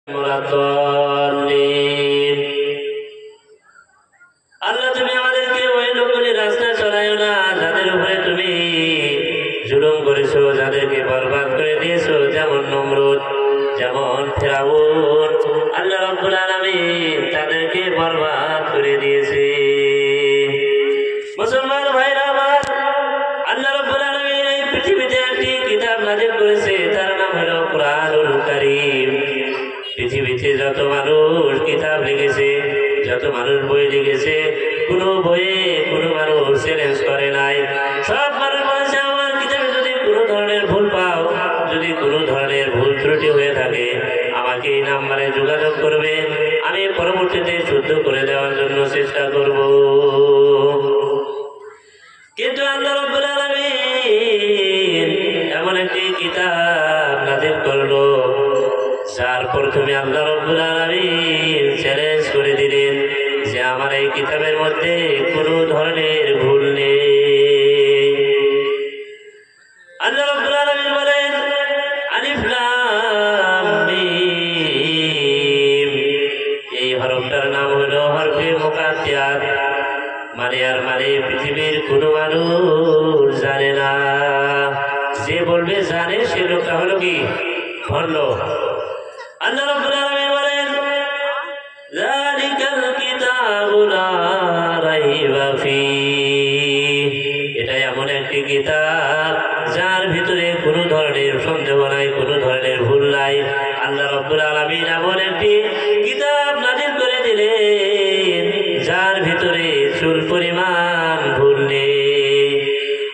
আল্লাহ তুমি আমাদেরকে ওই লোকগুলির রাস্তায় চলাইও না যাদের উপরে তুমি জুলুম করেছো, যাদেরকে বরবাদ করে দিয়েছো, যেমন নমরুদ, যেমন ফিরআউন। আল্লাহ রাব্বুল আলামিন তাদেরকে বরবাদ করে দিয়েছে। মুসলমান ভাইরা আমার, আল্লাহ রাব্বুল আলামিন এই পৃথিবীতে একটি কিতাব নাযিল করেছে, তার নাম হলো কুরআনুল কারীম। পৃথিবীতে যত মানুষ কিতাব লিখেছে, যত মানুষ বই লিখেছে, কোনো বইয়ে কোনো মানুষ চ্যালেঞ্জ করে নাই। সব মানুষ বলেছে আমার কিতাবে যদি কোনো ধরনের ভুল পাও, যদি কোনো ধরনের ভুল ত্রুটি হয়ে থাকে, আমাকে এই নাম্বারে যোগাযোগ করবে, আমি পরবর্তীতে শুদ্ধ করে দেওয়ার জন্য চেষ্টা করব। কিন্তু আল্লাহ রাব্বুল আলামিন এমন একটি কিতাব নাযিল করলো, যার প্রথমে আল্লাহ রাব্বুল আলামিন চ্যালেঞ্জ করে দিলেন যে আমার এই কিতাবের মধ্যে কোনো ধরনের ভুল নেই। আল্লাহ রাব্বুল আলামিন বলেন আলিফ লাম মিম, এই হরফটার নাম হলো হরফে মুকাত্তাত, মানে আর মানে পৃথিবীর কোনো মানুষ জানে না। যে বলবে জানে সে লোকটা হলো কি ভণ্ড। আল্লাহ রাব্বুল আলামিন বলেন যালিকাল কিতাবু লা রাইবা ফীহ, এটা এমন একটি কিতাব যার ভিতরে কোনো ধরনের সন্দেহ নাই, কোনো ধরনের ভুল নাই। আল্লাহ রাব্বুল আলামিন এমন একটি কিতাব নাযিল করে দিলেন যার ভিতরে চুল পরিমাণ ভুল নেই।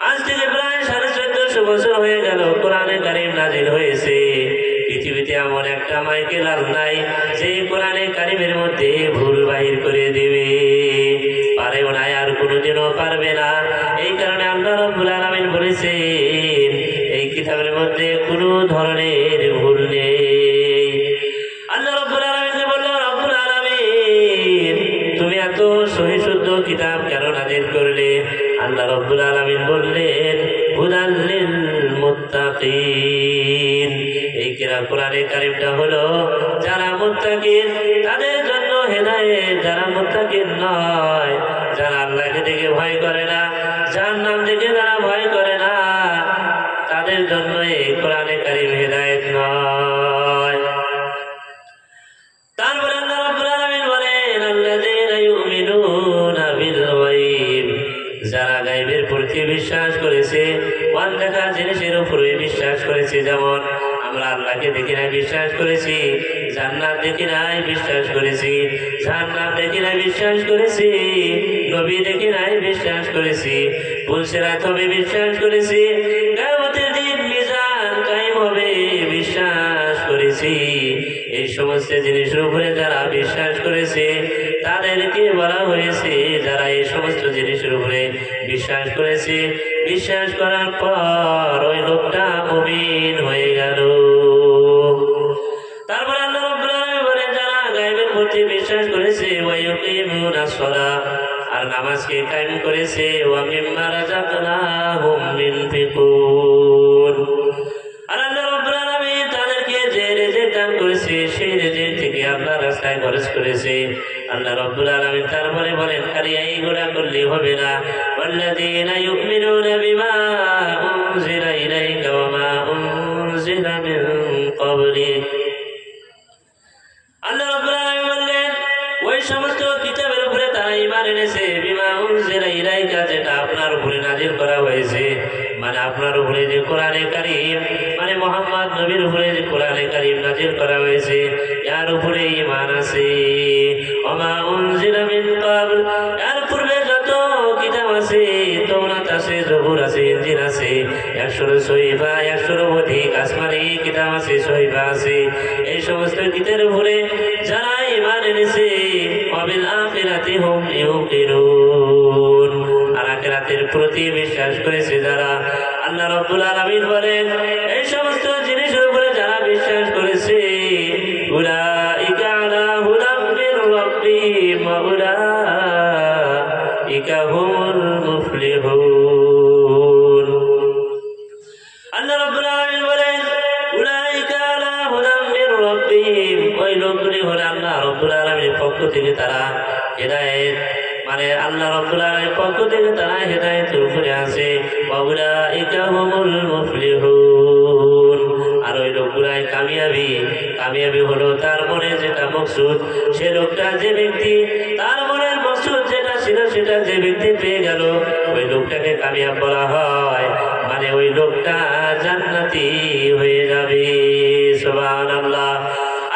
আজ থেকে প্রায় 1450 বছর হয়ে গেল কোরআনে কারীম নাযিল হয়েছে। পৃথিবীতে এমন একটা মাইকেল নাই যে কোরআনে কারীমের মধ্যে ভুল বাহির করে দিবে, পারেও না, আর কোনোদিনও পারবে না। এই কারণে আল্লাহ রাব্বুল আলামিন বলেছেন এই কিতাবের মধ্যে কোনো ধরনের ভুল নেই। আল্লাহ রাব্বুল আলামিন বলল, রাব্বুল আলামিন তুমি এত সহি শুদ্ধ কিতাব কেন নাযিল করলে? আল্লাহ রাব্বুল আলামিন বললেন হুদাল লিল মুত্তাকিন, এই কোরআনে কারীমটা হলো যারা মুত্তাকিন তাদের জন্য হেদায়েত, যারা মুত্তাকিন নয়, যারা আল্লাহকে দেখে ভয় করে না, জাহান্নাম দেখে যারা ভয় করে না, তাদের জন্য এই কোরআনে কারীম হেদায়েত নয়। তারপরে আল্লাহ রাব্বুল আলামিন বলেন আল্লাযীনা ইউমিনুনা বিল গায়ব, যারা গায়বের প্রতি বিশ্বাস করেছে, অন্ধকার জিনিসের উপরে বিশ্বাস করেছে। যেমন আমরা আল্লাহকে দেখি নাই বিশ্বাস করেছি, জান্নাত দেখি নাই বিশ্বাস করেছি, জাহান্নাম দেখি নাই বিশ্বাস করেছি, নবী দেখি নাই বিশ্বাস করেছি, পুলসিরাত হবে বিশ্বাস করেছি, কিয়ামতের দিন মিজান কায়েম হবে বিশ্বাস করেছি। এই সমস্ত জিনিসের উপরে যারা বিশ্বাস করেছে তাদেরকে বলা হয়েছে যারা এই সমস্ত জিনিসের উপরে বিশ্বাস করেছে, বিশ্বাস করার পর ওই লোকটা মুমিন হয়ে গেল। তারপর আল্লাহ রাব্বুল আলামিন বলেন যারা গায়বের প্রতি বিশ্বাস করেছে ওয়া ইউকিমুনাস সালাহ, আর নামাজকে কায়েম করেছে, ওয়া মিম্মা রাযাকনাহুম ইউনফিকুন, আর আল্লাহ রাব্বুল আলামিন তাদেরকে যে রিজিক দান করেছে সেই রিজিক থেকে আল্লাহর রাস্তায় খরচ করেছে। আল্লাহ রাব্বুল আলামিন তারপরে বলেন খালি এইগুলা করলে হবে না, ওয়াল্লাযীনা ইউমিনুনা বিমা উনজিলা ইলাইকা ওয়া মা উনজিলা মিন ক্বাবলিক, আল্লাহ রাব্বুল আলামিন বললেন ওই সমস্ত কিতাবের উপরে তারা ঈমান এনেছে, বিমা উনজিলা ইলাইকা, যেটা আপনার উপরে নাযিল করা হয়েছে, মানে আপনার উপরে যে কোরআনে কারীম, মানে মুহাম্মদ নবীর উপরে যে কোরআনে কারীম নাযিল করা হয়েছে, এর উপরে ঈমান আছে। ওয়া মা উনজিলা মিন ক্বাবল, এর পূর্বে যত কিতাব আছে, তাওরাত আছে, জবুর আছে, ইনজিল আছে, 100 সহিফা, 100 অধিক আসমানি কিতাব আছে, সহিফা আছে, এই সমস্ত কিতাবের উপরে যারা ঈমান এনেছে, ওয়া বিল আখিরাতি হুম ইউকিনুন, আর আখিরাতের প্রতি বিশ্বাস করেছে যারা। আল্লাহ রাব্বুল আলামিন বলেন এই সমস্ত জিনিসের উপরে যারা বিশ্বাস করেছে উলাইকা আলা হুদাম মির রাব্বিহিম ওয়া উলাইকা হুমুল মুফলিহুন। আল্লাহ রাব্বুল আলামিন বলেন উলাইকা আলা হুদাম মির রাব্বিহিম, ওই লোকগুলি হলে আল্লাহ রাব্বুল আলামিনের পক্ষ থেকে তারা হেদায়েত মানে আল্লাহ রাব্বুল আলামিনের পক্ষ থেকে তারা হেদায়েতের উপরে আছে। ওয়া উলাইকা হুমুল মুফলিহুন। আর ওই লোকগুলাই কামিয়াবি হলো তার মনে যেটা মকসুদ, সে লোকটা যে ব্যক্তি তার মনের মকসুদ যেটা ছিল সেটা যে ব্যক্তি পেয়ে গেল ওই লোকটাকে কামিয়াব বলা হয়। মানে ওই লোকটা জান্নাতি হয়ে যাবে। সুবহানাল্লাহ।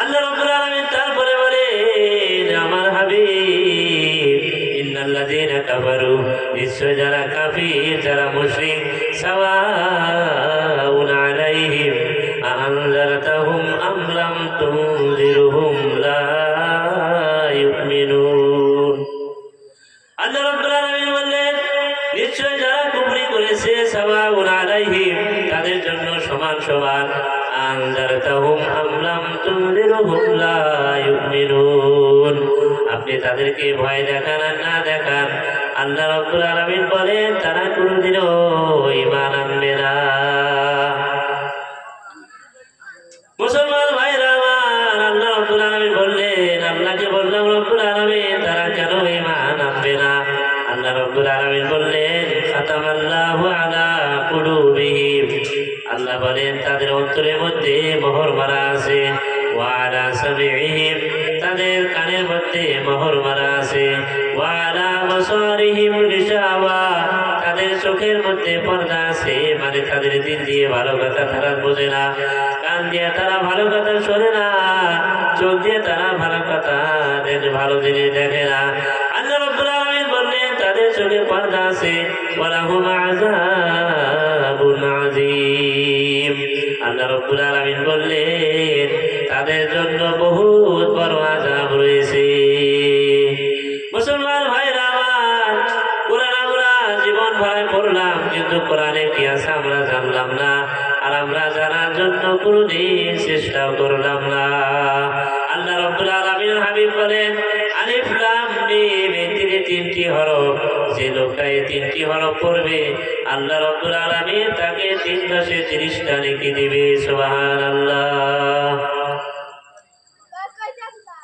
আল্লাহ রাব্বুল আলামিন তারপরে বলেন আমার হাবিব ইন্নাল্লাযীনা কাফারু, নিশ্চয় যারা কাফির যারা মুশরিক, সাওয়াউন আলাইহিম আনজারতাহুম আম লাম তুনজিরহুম লা ইউমিনুন। আল্লাহ রাব্বুল আলামিন বললেন নিশ্চয় যারা কুফরি করেছে সাওয়াউন আলাইহিম তাদের জন্য সমান সমান, আনজারতাহুম আম লাম তুনজিরহুম লা ইউমিনুন। আপনি তাদেরকে ভয় দেখান আর না দেখান, আল্লাহ রাব্বুল আলামিন বলেন তারা কোনোদিনও ঈমান আনবে না। মুসলমান ভাইরা আমার, আল্লাহ রাব্বুল আলামিন বললেন, আল্লাহকে বললাম রাব্বুল আলামিন তারা কেন ঈমান আনবে না? আল্লাহ রাব্বুল আলামিন বললেন খাতামাল্লাহু আলা কুলুবিহিম, আল্লাহ বলেন তাদের অন্তরের মধ্যে মোহর মারা আছে। ওয়া আলা সামিইহিম, তাদের কানের মধ্যে মোহর মারা আছে। ওয়া আলা বাসারিহিম গিশাওয়া, তাদের চোখের মধ্যে পর্দা আছে। মানে তাদের দিল দিয়ে ভালো কথা তারা বোঝে না, কান দিয়ে তারা ভালো কথা শোনে না, চোখ দিয়ে তারা ভালো কথা ভালো জিনিস দেখে না। আল্লাহ রাব্বুল আলামিন বললেন তাদের চোখে পর্দা আছে। ওয়ালাহুম আযাবুন আযীম, আল্লাহ রাব্বুল আলামিন বললেন তাদের জন্য বহুত বড় আযাব রয়েছে। মুসলমান ভাইরা আমার, কোরআন আমরা জীবন ভরায় পড়লাম কিন্তু কোরআনে কি আছে আমরা জানলাম না, আর আমরা জানার জন্য কোনদিন চেষ্টাও করলাম না। আল্লাহ রাব্বুল আলামিন হাবিব বলেন আলিফ লাম মিম, এই তিনটি হরফ, যে লোকটা এই তিনটি হরফ পড়বে আল্লাহ রাব্বুল আলামিন তাকে 330টা নেকি দিবে। সুবহানাল্লাহ।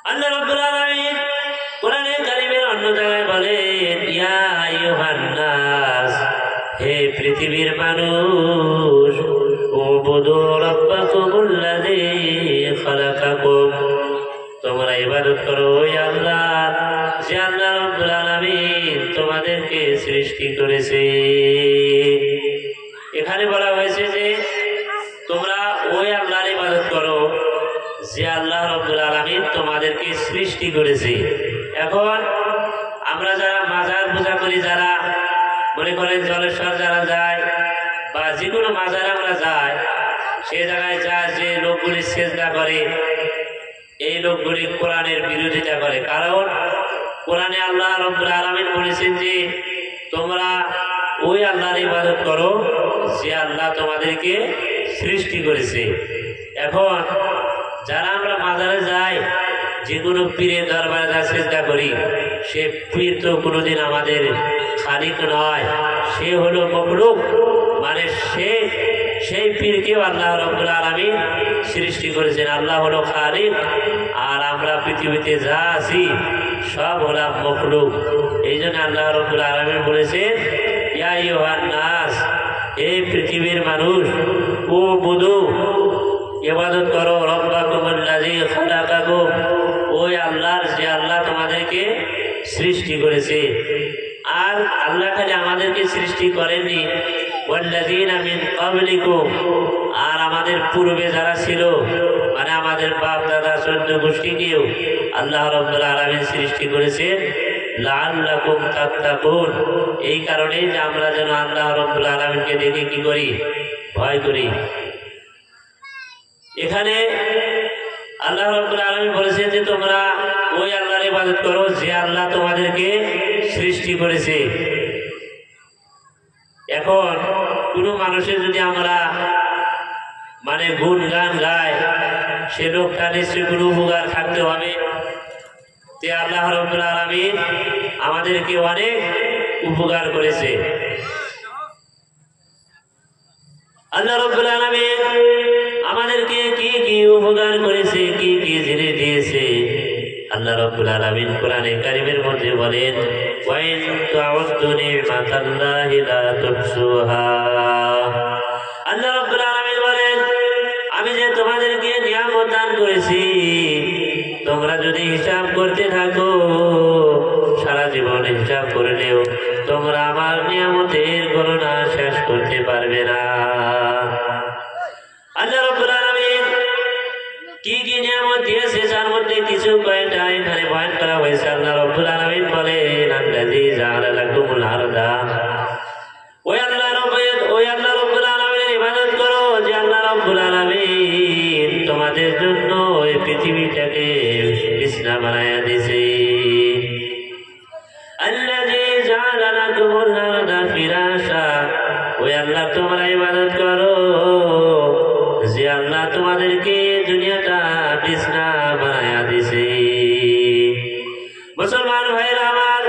আল্লাহ রাব্বুল আলামিন কোরআনে কারীমের অন্য জায়গায় বলেন ইয়া আইয়ুহান নাস, হে পৃথিবীর মানুষ, উবুদু রাব্বাকুমুল্লাযী খালাকাকুম, তোমরা ইবাদত করো ওই আল্লাহ যে আল্লাহ রাব্বুল আলামিন তোমাদেরকে সৃষ্টি করেছে। এখানে বলা হয়েছে যে তোমরা ওই আল্লাহর ইবাদত করো যে আল্লাহ রাব্বুল আলামিন তোমাদেরকে সৃষ্টি করেছে। এখন আমরা যারা মাজার পূজা করি, যারা মনে করেন জলেশ্বর যারা যায় বা যে কোনো মাজারে আমরা যাই, সে জায়গায় যায় যে লোকগুলি সেজদা করে, এই লোকগুলি কোরআনের বিরোধিতা করে। কারণ কোরআনে আল্লাহ রাব্বুল আলামিন বলেছেন যে তোমরা ওই আল্লাহর ইবাদত করো যে আল্লাহ তোমাদেরকে সৃষ্টি করেছে। এখন যারা আমরা মাজারে যাই, যে কোনো পীরের দরবারে যা সেজদা করি, সে পীর তো কোনোদিন আমাদের খালিক নয়, সে হলো মখলুক। মানে সেই পীরকেও আল্লাহ রাব্বুল আলামিন সৃষ্টি করেছেন। আল্লাহ হলো খালিক, আর আমরা পৃথিবীতে যা আছি সব হলাম মখলুক। এই জন্য আল্লাহ রাব্বুল আলামিন বলেছেন ইয়া আইয়ুহান নাস, হে পৃথিবীর মানুষ, উবুদু, ইবাদত করো রাব্বাকুমুল্লাযী খালাকাকুম, ওই আল্লাহর যে আল্লাহ তোমাদেরকে সৃষ্টি করেছে। আর আল্লাহ খালি আমাদেরকে সৃষ্টি করেননি, ওয়াল্লাযীনা মিন ক্বাবলিকুম, আর আমাদের পূর্বে যারা ছিল, মানে আমাদের বাপ দাদা 14 গোষ্ঠীকেও আল্লাহ রাব্বুল আলামিন সৃষ্টি করেছেন লাআল্লাকুম তাত্তাকুন, এই কারণেই যে আমরা যেন আল্লাহ রাব্বুল আলামিনকে দেখে কি করি, ভয় করি। এখানে আল্লাহ রাব্বুল আলামিন বলেছেন যে তোমরা ওই আল্লাহর ইবাদত করো যে আল্লাহ তোমাদেরকে সৃষ্টি করেছে। এখন কোনো মানুষের যদি আমরা মানে গুণগান গায়, সে লোকটা নিশ্চয়ই কোনো উপকার থাকতে হবে। তে আল্লাহ রাব্বুল আলামিন আমাদেরকে অনেক উপকার করেছে। আল্লাহ রাব্বুল আলামিন আমাদেরকে কি কি উপকার করেছে, কি কি জিনিস দিয়েছে। আল্লাহ রাব্বুল আলামিন কোরআনে কারীমের মধ্যে বলেন, ওয়া ইন তাউদ্দু নি'মাতাল্লাহি লা তুহসুহা। আল্লাহ রাব্বুল আলামিন বলেন, আমি যে তোমাদেরকে নিয়ামত দান করেছি, তোমরা যদি হিসাব করতে থাকো, সারা জীবন হিসাব করলেও তোমরা আমার নিয়ামতের গণনা শেষ করতে পারবে না। আল্লাহ রাব্বুল আলামিন কি কি নিয়ামত দিয়েছে তার মধ্যে কিছু কয়েকটা এখানে বয়ান করা হয়েছে। আল্লাহ রাব্বুল আলামিন বলেন, আল্লাযী জাআলা লাকুমুল আরদা, ওই আল্লাহ রাব্বুল আলামিনের ইবাদত করো যে আল্লাহ রাব্বুল আলামিন তোমাদের জন্য এই পৃথিবীটাকে বিছানা বানায়া দিয়েছে। আল্লাযী জাআলা লাকুমুল আরদা ফিরাশা, ওই আল্লাহ তোমরা ইবাদত করো যে আল্লাহ তোমাদেরকে দুনিয়াটা বিছানা বানায়া দিয়েছে। মুসলমান ভাইরা আমার,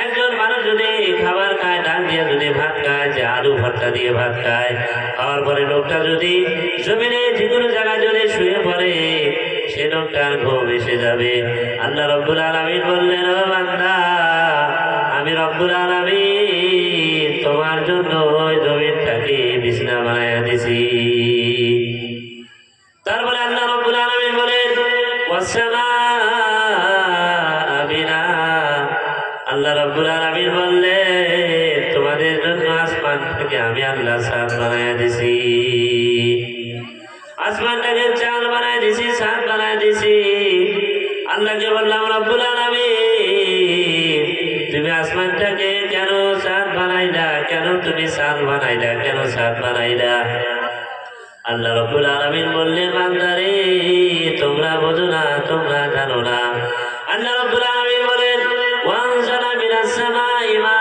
একজন মানুষ যদি খাবার খায়, ডাল দিয়ে যদি ভাত খায়, যে আলু ভর্তা দিয়ে ভাত খায়, খাওয়ার পরে লোকটা যদি জমিনে যে কোনো জায়গায় যদি শুয়ে পড়ে, সে লোকটার ঘুম এসে যাবে। আল্লাহ রাব্বুল আলামিন বললেন, ও বান্দা, আমি রাব্বুল আলামিন তোমার জন্য ওই জমিনটাকে বিছানা বানায়া দিয়েছি। তারপরে আল্লাহ রাব্বুল আলামিন বলেন, ওয়াসসামাআ বিনা, আল্লাহ রাব্বুল আলামিন বললেন তোমাদের জন্য আসমান থেকে আমি আল্লাহ ছাদ বানায়া দিয়েছি। আসমানটাকে চাঁদ বানায় দিয়েছি, ছাদ বানায় দিয়েছি। আল্লাহকে বললাম, রাব্বুল আলামিন তুমি আসমানটাকে কেন চাঁদ বানাইলা, কেন তুমি চাঁদ বানাইলা, কেন ছাদ বানাইলা? আল্লাহ রাব্বুল আলামিন বললেন, বান্দারে তোমরা বোঝো না, তোমরা জানো না। আল্লাহ রাব্বুল আলামিন বলেন, ওয়ানজালা মিনাস সামাই মা,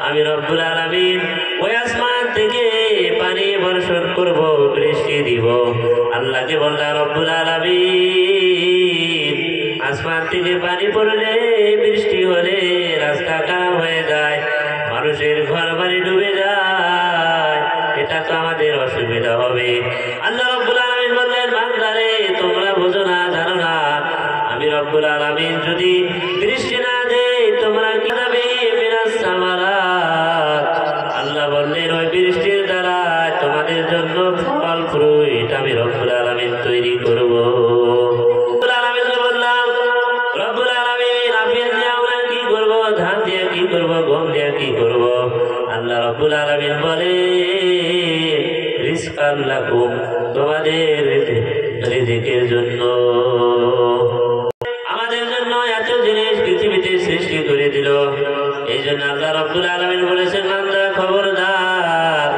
আমি রাব্বুল আলামিন ওই আসমান থেকে পানি বর্ষণ করব, বৃষ্টি দিব। আল্লাহকে বললাম, রাব্বুল আলামিন আসমান থেকে পানি পড়লে, বৃষ্টি হলে রাস্তা খারাপ হয়ে যায়, মানুষের ঘর বাড়ি ডুবে যায়, এটা তো আমাদের অসুবিধা হবে। আল্লাহ রাব্বুল আলামিন বললেন, বান্দারে তোমরা বোঝো না, জানো না, আমি রাব্বুল আলামিন যদি বৃষ্টি না দেই তোমরা কি যাবে? মিনাস সামারাত, আল্লাহ বললেন ওই বৃষ্টির দ্বারা তোমাদের জন্য ফল ফ্রুট আমি রাব্বুল আলামিন তৈরি করব। রাব্বুল আলামিনকে বললাম, রাব্বুল আলামিন আপেল দিয়ে আমরা কি করব, ধান দিয়ে কি করব, গম দিয়ে কি করব? আল্লাহ রাব্বুল আলামিন বলে, রিজকান লাকুম, তোমাদের রিজিকের জন্য। আমাদের জন্য এত জিনিস পৃথিবীতে সৃষ্টি করে দিল, এই জন্য আল্লাহ রাব্বুল আলামিন বলেছেন, বান্দা খবরদার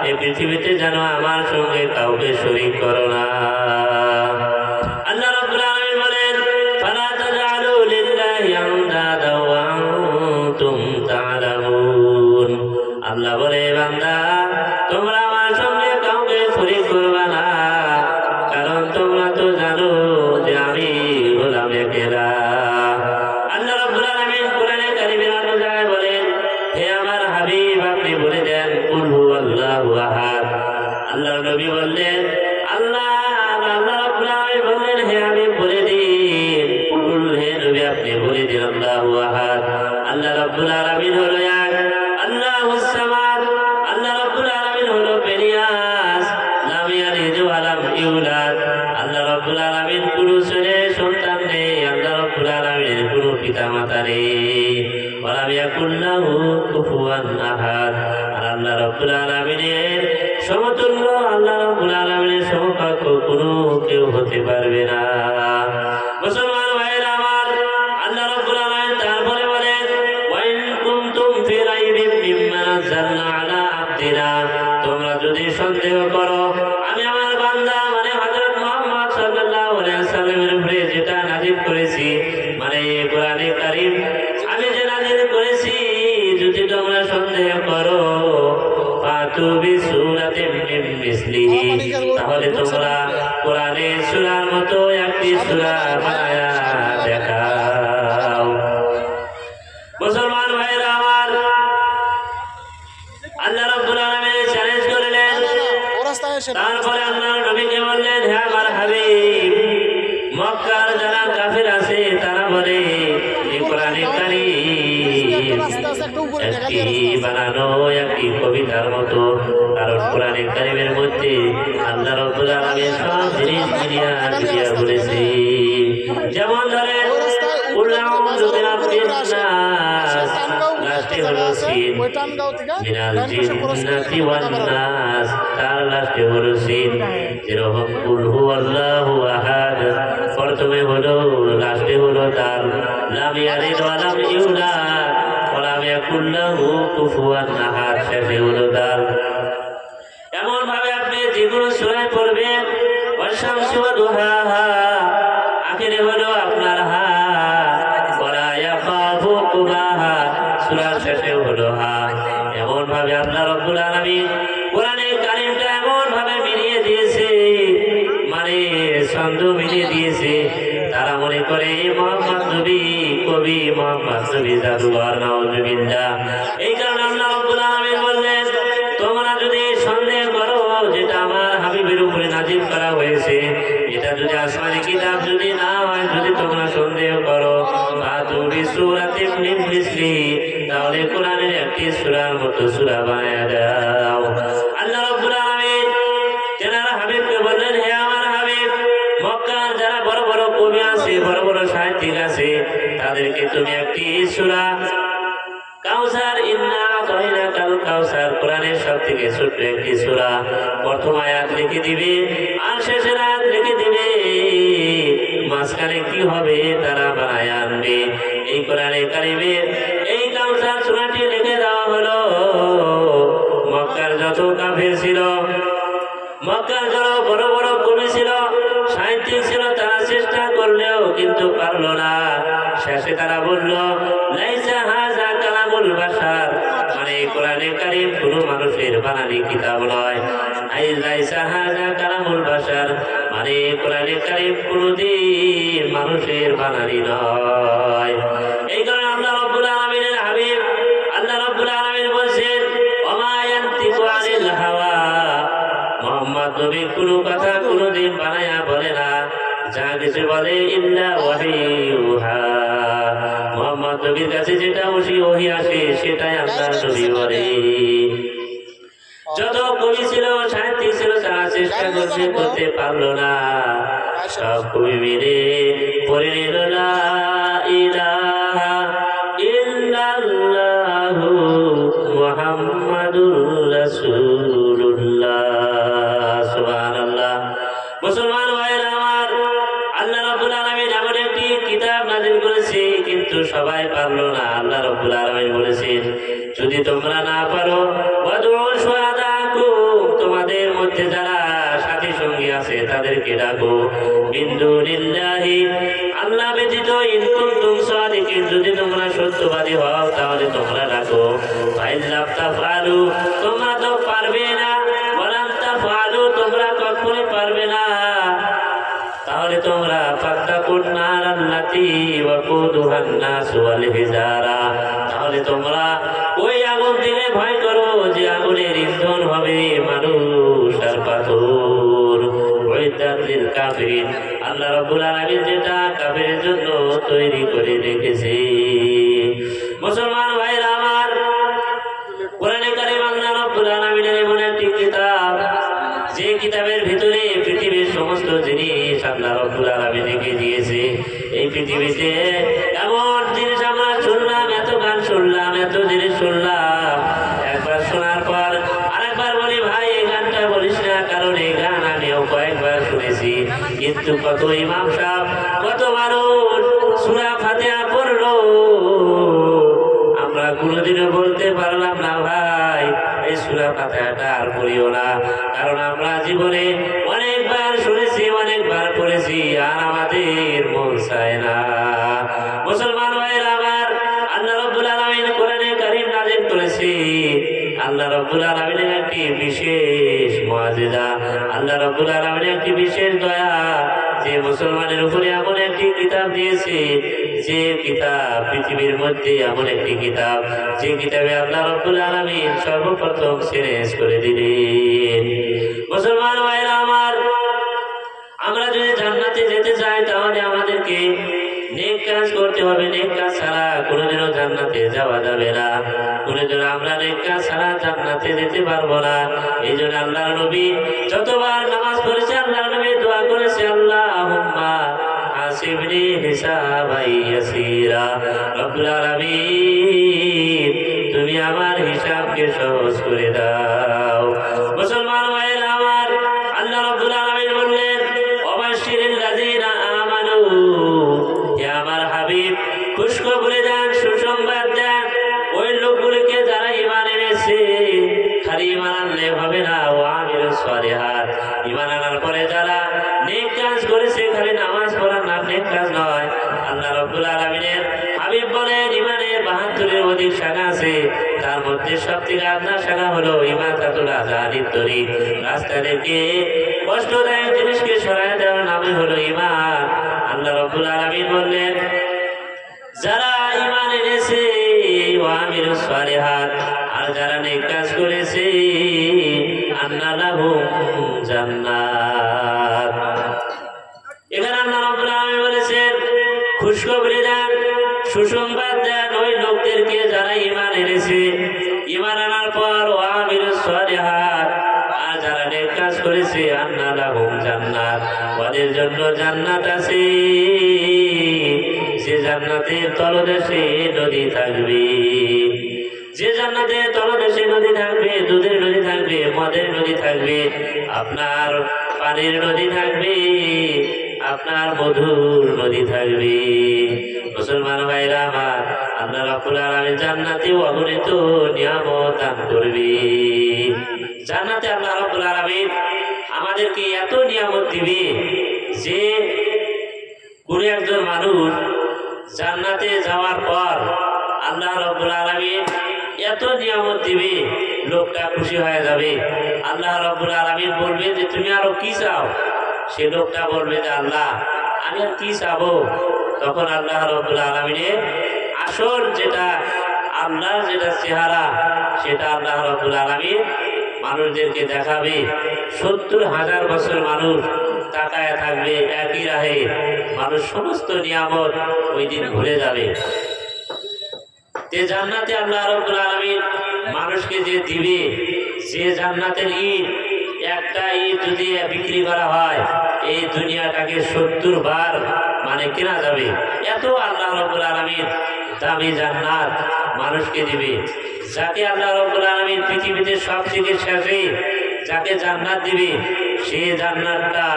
এই পৃথিবীতে যেন আমার সঙ্গে কাউকে শরীক করো না। আল্লাহ রাব্বুল আলামিন বলেন, ফালা তাজআলু লিল্লাহি আনদাদা ওয়া আনতুম তা'লামুন। আল্লাহ বলে, বান্দা তোমরা আমার সঙ্গে কাউকে শরীক করবে না, কারণ তোমরা তো জানো যে আমি হলাম একেলা। আল্লাহ রাব্বুল আলামিন কোরআনে কারীমের অন্য জায়গায় বলেন, হে আমার হাবিব আপনি বলে দেন, কুল হুয়াল্লাহু আহাদ। আল্লাহ নবী বললেন, আল্লাহ রাব্বুল আলামিন বললেন, হে হাবিব বলে দিন, কুল, হে নবী আপনি বলে দিন, আল্লাহু আহাদ। আল্লাহ রাব্বুল আলামিন হলো এক, আল্লাহুস সামাদ। আল্লাহ রাব্বুল আলামিন হলো বেনিয়াস, লাম ইয়ালিদ ওয়া লাম ইউলাদ। আল্লাহ রাব্বুল আলামিন কোনো ছেলে সন্তান নেই, আল্লাহ রাব্বুল আলামিনের কোনো পিতা মাতা নেই। ওয়া লাম ইয়াকুল লাহু কুফুয়ান আহাদ। আর আল্লাহ রাব্বুল আলামিনের সমতুল্য, আল্লাহ রাব্বুল আলামিনের সমকক্ষ কোনো কেউ হতে পারবে না। মুসলমান ভাইরা আমার, আল্লাহ রাব্বুল আলামিন তারপরে বলেন, ওয়া ইন কুনতুম ফি রাইবিন মিম্মা নাযালনা আলা আবদিনা, তোমরা যদি সন্দেহ করো আমি আমার বান্দা মানে হযরত মুহাম্মদ সাল্লাল্লাহু আলাইহি ওয়াসাল্লামের উপরে যেটা নাযিল করেছি, মানে কোরআনে কারীম আমি যে নাযিল করেছি, যদি তোমরা সন্দেহ করো, ফাতু বিসূরাতিন মিন মিসলিহি, তাহলে তোমরা কোরআনের সূরার মতো একটি সূরা বানায়া দেখাও। মুসলমান ভাইরা আমার, আল্লাহ রাব্বুল আলামিন চ্যালেঞ্জ করলেন। তারপরে মক্কার যারা কাফের আছে তারা বলে এই কোরআনে কারীম একটি বানানো একটি কবিতার মতো, কারণ কোরআনে কারীমের মধ্যে আল্লাহ রাব্বুল আলামিন সব জিনিস মিলিয়া বলেছে। যেমন ধরেন কুল আউযু বিরাব্বিন নাস, লাস্টে হলো সিন, মিনাল জিন্নাতি ওয়ান নাস, তার লাস্টে হলো সিন। যেরকম কুল হুয়াল্লাহু আহাদ প্রথমে হলো, লাস্টে হলো তার, লাম ইয়ালিদ ওয়া লাম ইউলাদ ওয়া লাম ইয়াকুল লাহু কুফুয়ান আহাদ, শেষে হলো তার। এমন ভাবে আপনি যেগুলো সূরা পড়বেন, ওয়াশ-শামসি ওয়া দুহাহা আখেরে হলো আপনার হা, ওয়ালা ইয়াখাফু কুবাহা সূরার শেষে হলো হা। এমন ভাবে আল্লাহ রাব্বুল আলামিন কোরআনে কারীমটা এমন ভাবে মিলিয়ে দিয়েছে, মানে ছন্দ মিলিয়ে দিয়েছে। তারা মনে করে মুহাম্মদ নবী কবি, মুহাম্মদ নবী জাদুঘর, নাউজুবিল্লাহ। এই কারণে আল্লাহ রাব্বুল আলামিন বললেন, তোমরা যদি সন্দেহ করো যেটা আমার হাবিবের উপরে নাজিল করা হয়েছে, এটা যদি আসমানি কিতাব যদি না হয়, যদি তোমরা সন্দেহ করো, তাহলে কোরআনের একটি সূরার মতো সূরা বানায়া দাও। আল্লাহ রাব্বুল আলামিন তেনার হাবিবকে বললেন, হে আমার হাবিব, মক্কার যারা বড় বড় কবি আছে, বড় বড় সাহিত্যিক আছে, তাদেরকে তুমি একটি সূরা কাউসার, ইন্না আতাইনাকাল কাউসার, কোরআনের সবথেকে ছোট্ট একটি সূরা, প্রথম আয়াত লিখে দিবে আর শেষের আয়াত লিখে দিবে, মাঝখানে কি হবে তারা বানায় আনবে। এই কোরআনে কারীমের এই কাউসার সূরাটি লিখে দেওয়া হলো। মক্কার যত কাফির ছিল, মক্কার যত বড় বড় কবি ছিল, সাহিত্যিক ছিল, তারা চেষ্টা করলেও কিন্তু পারলো না। শেষে তারা বলল, লাইসা হাযা কালামুল বাশার, মানে কোরআনে কারীম কোনো মানুষের বানানি কিতাব নয়। আই লাইসা হাযা কালামুল বাশার, মানে কোরআনে কারীম কোনদিন মানুষের বানানি নয়। এই কারণে আল্লাহ রাব্বুল আলামিনের হাবিব আল্লাহ রাব্বুল আলামিন বলেন, ওমা ইয়ানতিকু আনিল হাওয়া, মুহাম্মদ নবী কোনো কথা কোনদিন বানায়া বলে না, যা কিছু বলে ইল্লা ওয়াহিয়ুহা, মুহাম্মদ নবীর কাছে যেটা ওহী আসে সেটাই আল্লাহ নবী বলে। যত কবি ছিল, সাহিত্যিক ছিল, তারা চেষ্টা করছে, করতে পারলো না। সব কবি মিলে পড়ে নিল লা ইলাহা ইল্লাল্লাহু মুহাম্মাদুর রাসূলুল্লাহ। সুবহানাল্লাহ। মুসলমান ভাইরা আমার, আল্লাহ রাব্বুল আলামিন এমন একটি কিতাব নাযিল করেছে, কিন্তু সবাই পারলো না। আল্লাহ রাব্বুল আলামিন বলেছেন, যদি তোমরা না পারো, ওয়াদউ শুহাদাকুম, তোমাদের মধ্যে যারা সাথী সঙ্গী আছে তাদেরকে ডাকো, মিন দুনিল্লাহি, আল্লাহ ব্যতীত, ইন কুনতুম সাদিকিন, যদি তোমরা সত্যবাদী হও তাহলে তোমরা ডাকো। ফাইন লাম তাফআলু, তোমরা তো পারবে না, ওয়ালাম তাফআলু, তোমরা কখনোই পারবে না, তাহলে তোমরা ফাত্তাকুন নার আল্লাতী ওয়াকুদুহান নাস ওয়াল হিজারা, তাহলে তোমরা ওই আগুন থেকে ভয় করো যে আগুনের ইন্ধন হবে মানুষ আর পাথর। উইদ্দাত লিল কাফিরিন, আল্লাহ রাব্বুল আলামিন যেটা কাফিরের জন্য তৈরি করে রেখেছে। মুসলমান ভাইরা আমার, কোরআনে কারীম আল্লাহ রাব্বুল আলামিনের এমন একটি কিতাব, যে কিতাবের ভিতরে পৃথিবীর সমস্ত জিনিস আল্লাহ রাব্বুল আলামিন লিখে দিয়েছে। এই পৃথিবীতে এমন জিনিস আমরা শুনলাম, এত গান শুনলাম, এত জিনিস শুনলাম, একবার শোনার পর আরেকবার বলি, ভাই এই গানটা বলিস না, কারণ এই গান আমিও কয়েকবার শুনেছি। কিন্তু কত ইমাম সাহেব, কত মানুষ সূরা ফাতিহা পড়লো, আমরা কোনোদিনও বলতে পারলাম না, ভাই এই সূরা ফাতিহাটা আর পড়িও না, কারণ আমরা জীবনে অনেকবার শুনেছি, অনেকবার পড়েছি, আর আমাদের মন চায় না। মুসলমান ভাইরা আমার, আল্লাহ রাব্বুল আলামিন কোরআনে কারীম নাযিল করেছে। আল্লাহ রাব্বুল আলামিনের একটি বিশেষ মুআজিজা, আল্লাহ রাব্বুল আলামিনের একটি বিশেষ দয়া, যে মুসলমানের উপরে এমন একটি কিতাব দিয়েছে, যে কিতাব পৃথিবীর মধ্যে এমন একটি কিতাব, যে কিতাবে আল্লাহ রাব্বুল আলামিন সর্বপ্রথম শেষ করে দিলেন। মুসলমান ভাইরা আমার, আমরা যদি জান্নাতে যেতে চাই তাহলে আমাদেরকে নেক কাজ করতে হবে। নেক কাজ ছাড়া কোনোদিনও জান্নাতে যাওয়া যাবে না। কোনোদিনও আমরা নেক কাজ ছাড়া জান্নাতে যেতে পারবো না। এই জন্য আল্লাহর নবী যতবার নামাজ পড়েছে আল্লাহর নবী দোয়া করেছে, আল্লাহুম্মা হাসিবনি হিসাবান ইয়াসীরা। রব্বুল আলামিন তুমি আমার হিসাবকে সহজ করে দাও। মুসলমান ভাইরা আমার, আল্লাহ রাব্বুল আলামিন বললেন, ওয়াবাশশিরিল লাযীনা আমানু, হে আমার হাবিব খুশখবরি দেন, সুসংবাদ দেন ওই লোকগুলোকে যারা ঈমান এনেছে। খালি ঈমান আনলে হবে না, ওয়া আমিলুস সালিহাত, ঈমান আনার পরে যারা নেক কাজ করেছে, খালি নামাজ পড়া না নেক কাজ নয়। আল্লাহ রাব্বুল আলামিনের হাবিব বলেন ঈমানের ৭২-এর অধিক শাখা আছে, তার মধ্যে সবথেকে আপনার শাখা হলো ইমাতাতুল আযানিত তরিক, রাস্তা থেকে কষ্টদায়ক জিনিসকে সরায় দেওয়ার নামই হলো ঈমান। আল্লাহ রাব্বুল আলামিন বললেন যারা ঈমান এনেছে ওয়া আমিলুস সালিহাত, আর যারা নেক কাজ করেছে, আন্না লাহুম জান্নাত। এখানে আল্লাহ রাব্বুল আলামিন বলেছেন খুশখবরি দেন, সুসংবাদ দেন ওই লোকদেরকে যারা ঈমান এনেছে। ঈমান আনার পর ওয়া আমিলুস সালিহাত, আর যারা নেক কাজ করেছে, আন্না লাহুম জান্নাত, ওদের জন্য জান্নাত আছে। যে জান্নাতের তলদেশে নদী থাকবে, যে জান্নাতের তলদেশে নদী থাকবে, দুধের নদী থাকবে, মদের নদী থাকবে, আপনার পানির নদী থাকবে, আপনার মধুর নদী থাকবে। মুসলমান ভাইরা আমার, আল্লাহ রাব্বুল আলামিন জান্নাতে অগণিত নিয়ামত দান করবে। জান্নাতে আল্লাহ রাব্বুল আলামিন আমাদেরকে এত নিয়ামত দিবে যে কোন একজন মানুষ জান্নাতে যাওয়ার পর আল্লাহ রাব্বুল আলামিন এত নিয়ামত দিবে, লোকটা খুশি হয়ে যাবে। আল্লাহ রাব্বুল আলামিন বলবে যে তুমি আরো কি চাও? সে লোকটা বলবে যে আল্লাহ আমি আর কি চাবো? তখন আল্লাহ রাব্বুল আলামিনের আসল যেটা আল্লাহর যেটা চেহারা, সেটা আল্লাহ রাব্বুল আলামিন মানুষদেরকে দেখাবে। ৭০,০০০ বছর মানুষ তাকায় থাকবে একই রাহে, মানুষ সমস্ত নিয়ামত ওই দিন ভুলে যাবে। যে জান্নাতে আল্লাহ রাব্বুল আলামিন মানুষকে যে দিবে, যে জান্নাতের ইট, একটা ইট যদি বিক্রি করা হয় এই দুনিয়াটাকে ৭০ বার মানে কেনা যাবে। এত আল্লাহ রাব্বুল আলামিন দামি জান্নাত মানুষকে দিবে। যাকে আল্লাহ রাব্বুল আলামিন পৃথিবীতে সবথেকে শেষে যাকে জান্নাত দিবে, সে জান্নাতটা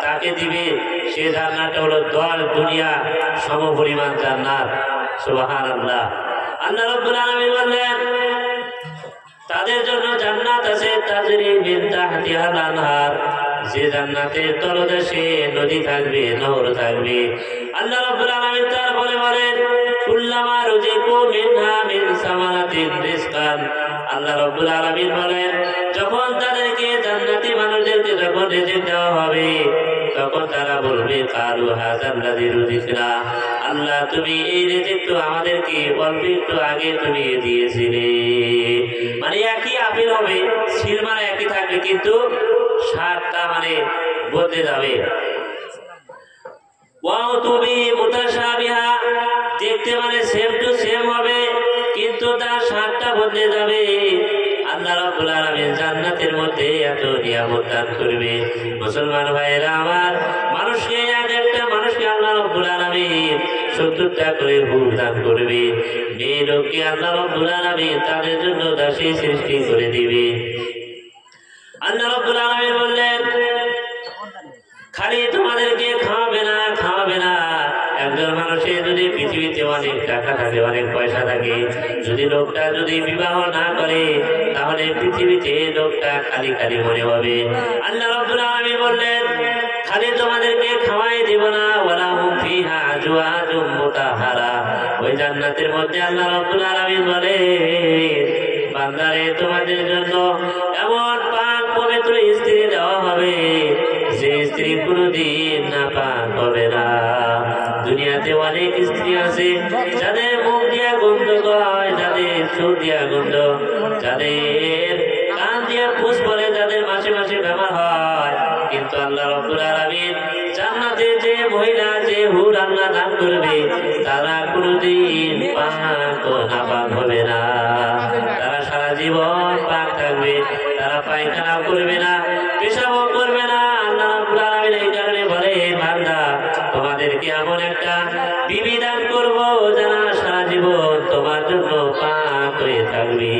তাকে দিবে, সে জান্নাতটা হলো ১০ দুনিয়া সমপরিমাণ জান্নাত। সুবহানাল্লাহ। আল্লাহ রাব্বুল আলামিন বললেন তাদের জন্য জান্নাত আছে তাজরি মিন তাহতিহাল আনহার, যে জান্নাতের তলদেশে নদী থাকবে, নহর থাকবে। আল্লাহ রাব্বুল আলামিন তারপরে বলেন কুল্লামা রুজিকু মিনহা মিন সামারাতিন রিজকান। আল্লাহ রাব্বুল আলামিন বলেন যখন তাদেরকে জান্নাতি মানুষদেরকে যখন রিজিক দেওয়া হবে, তখন তারা বলবে কালু হাযাল্লাযী রুজিকনা, আল্লাহ তুমি এই রিজিক তো আমাদেরকে অল্প একটু আগে তুমি দিয়েছিলে। মানে একই আপেল হবে, সিলমারা একই থাকবে, কিন্তু স্বাদটা মানে বদলে যাবে। ওয়াও তুমি মুতাশাবিহা, দেখতে মানে সেম টু সেম হবে, কিন্তু তার স্বাদটা বদলে যাবে। আল্লাহ রাব্বুল আলামিন জান্নাতের মধ্যে এত নিয়ামত দান করবে। মুসলমান ভাইরা আমার, মানুষকে একটা মানুষকে আল্লাহ রাব্বুল আলামিন ৭০টা করে ভূত দান করবে। মেয়ে লোককে আল্লাহ রাব্বুল আলামিন তাদের জন্য দাসী সৃষ্টি করে দিবে। আল্লাহ রাব্বুল আলামিন বললেন খালি তোমাদেরকে খাওয়াবে না, খাওয়াবে না। একজন মানুষের যদি পৃথিবীতে অনেক টাকা থাকে, অনেক পয়সা থাকে, যদি লোকটা যদি বিবাহ না করে, তাহলে পৃথিবীতে লোকটা খালি খালি মনে হবে। আল্লাহ রাব্বুল আলামিন বললেন খালি তোমাদেরকে খাওয়াই দিব না, ওয়ালা হুম ফিহা আজওয়াজুম মুতাহহারা, ওই জান্নাতের মধ্যে আল্লাহ রাব্বুল আলামিন বলে বান্দারে তোমাদের জন্য এমন পাক পবিত্র স্ত্রী দেওয়া হবে যে স্ত্রী কোনদিন না পাক হবে না। দুনিয়াতে অনেক স্ত্রী আছে যাদের মুখ দিয়া গন্ধ হয়, যাদের চোখ দিয়া গন্ধ, যাদের কান দিয়া ফুস পড়ে, যাদের মাসে মাসে বেমার হয়, কিন্তু আল্লাহ রাব্বুল আলামিন লাভ করবে তারা কোনোদিন পাক ও নাপাক হবে না, তারা সারা জীবন পাক থাকবে, তারা পায়খানা করবে না, পেশাবও করবে না। আল্লাহ রাব্বুল আলামিন এই কারণে বলে, বান্দা তোমাদেরকে এমন একটা বিবিধান করব যারা সারা জীবন তোমার জন্য পাক হয়ে থাকবে।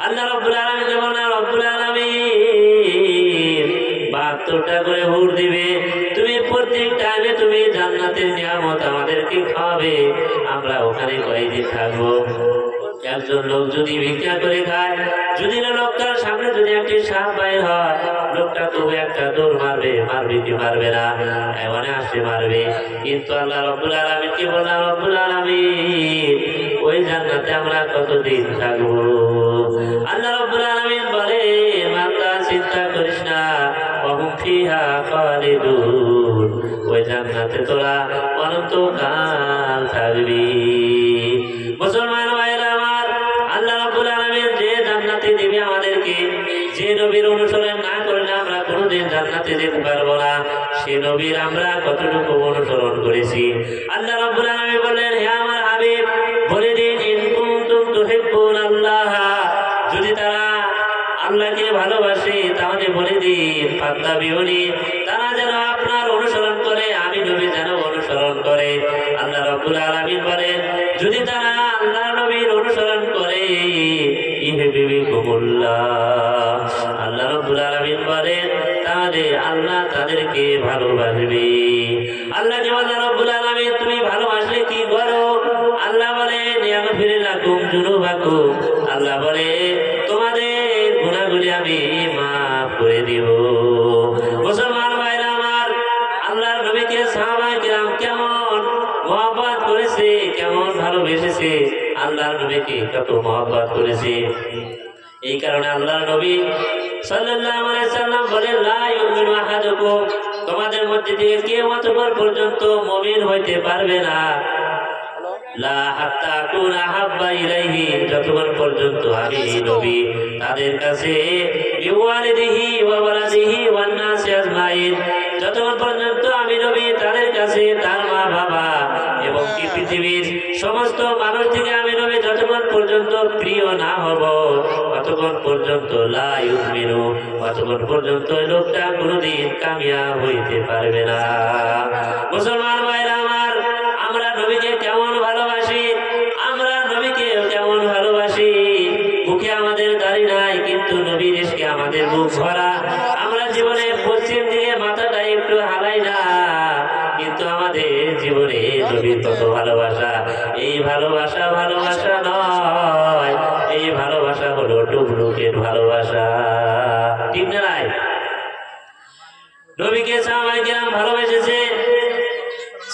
আল্লাহ রাব্বুল আলামিন যেমন রব্বুল আলামিন 72টা করে হুর দিবে, তুমি প্রত্যেক টাইমে তুমি জান্নাতের নিয়ামত আমাদেরকে খাওয়াবে, আমরা ওখানে কয়েকদিন থাকবো। একজন লোক যদি ভিক্ষা করে খায়, যদি না লোকটার সামনে যদি একটি সাপ বাইর হয়, লোকটা তবু একটা দৌড় মারবে, মারবে কি মারবে না, এমনে আসে মারবে। কিন্তু আল্লাহ রাব্বুল আলামিন কি বললেন, রব্বুল আলামিন ওই জান্নাতে আমরা কতদিন থাকবো? আল্লাহ রাব্বুল আলামিন বলে, মাতা চিন্তা করিস না, ওয়াহুম ফিহা খালিদুন, ওই জান্নাতে তোরা অনন্তকাল থাকবি। মুসলমান ভাইরা আমার, আল্লাহ রাব্বুল আলামিন যে জান্নাতে দিবে আমাদেরকে, যে নবীর অনুসরণ না করলে আমরা কোনোদিন জান্নাতে যেতে পারবো না, সে নবীর আমরা কতটুকু অনুসরণ করেছি। আল্লাহ রাব্বুল আলামিন বললেন, হে আমার হাবিব বলে দিন, ইন কুনতুম তুহিব্বুনাল্লাহ, যদি তারা আল্লাহকে ভালোবাসে তাহলে বলে দিন, ফাত্তাবিউনি, তারা যেন আপনার অনুসরণ করে, আমি নবী যেন অনুসরণ করে। আল্লাহ রাব্বুল আলামিন বলেন, যদি তারা আল্লাহ নবীর অনুসরণ করে, ইহবিবিকুমুল্লাহ, আল্লাহ রাব্বুল আলামিন বলেন তাহলে আল্লাহ তাদেরকে ভালোবাসবে। আল্লাহ যে আল্লাহ রাব্বুল আলামিন তুমি ভালোবাসলে কি করো? আল্লাহ বলেন, ইয়াগফির লাকুম যুনুবাকুম, আল্লাহ বলে তোমাদের গুনাহগুলি আমি মাফ করে দিব। মুসলমান ভাইরা আমার, আল্লাহর নবীকে সাহাবায়ে কিরাম কেমন মহব্বত করেছে, কেমন ভালোবেসেছে, আল্লাহর নবীকে কত মহব্বত করেছে। এই কারণে আল্লাহর নবী সাল্লাল্লাহু আলাইহি সাল্লাম বলেন, লা ইউমিনু আহাদুকুম, তোমাদের মধ্যে থেকে কেউ অতঃপর পর্যন্ত মুমিন হইতে পারবে না, লা হাত্তা কুনা হাব্বা ইলাইহি, যতক্ষণ পর্যন্ত আমি নবী তাদের কাছে বিওয়ালিদিহি ওয়া ওয়ালাদিহি ওয়ান নাসি আজমাইন, যতক্ষণ পর্যন্ত আমি নবী তাদের কাছে তার মা বাবা এবং কি পৃথিবীর সমস্ত মানুষ থেকে আমি নবী যতক্ষণ পর্যন্ত প্রিয় না হব, ততক্ষণ পর্যন্ত লা ইউমিনু, ততক্ষণ পর্যন্ত লোকটা কোনোদিন কামিয়াব হইতে পারবে না। মুসলমান ভাইরা আমার, আমরা নবীকে কেমন ভালোবাসি, আমরা নবীকে কেমন ভালোবাসি। মুখে আমাদের দাড়ি নাই, কিন্তু নবীর ইশকে আমাদের মুখ ভরা। আমরা জীবনে পশ্চিম দিকে মাথাটা একটু হালাই না, কিন্তু আমাদের জীবনে নবীর কত ভালোবাসা। এই ভালোবাসা ভালোবাসা নয়, এই ভালোবাসা হলো ডুপ্লিকেট ভালোবাসা, ঠিক না? নাই, নবীকে সাহাবায়ে কিরাম ভালোবেসেছে।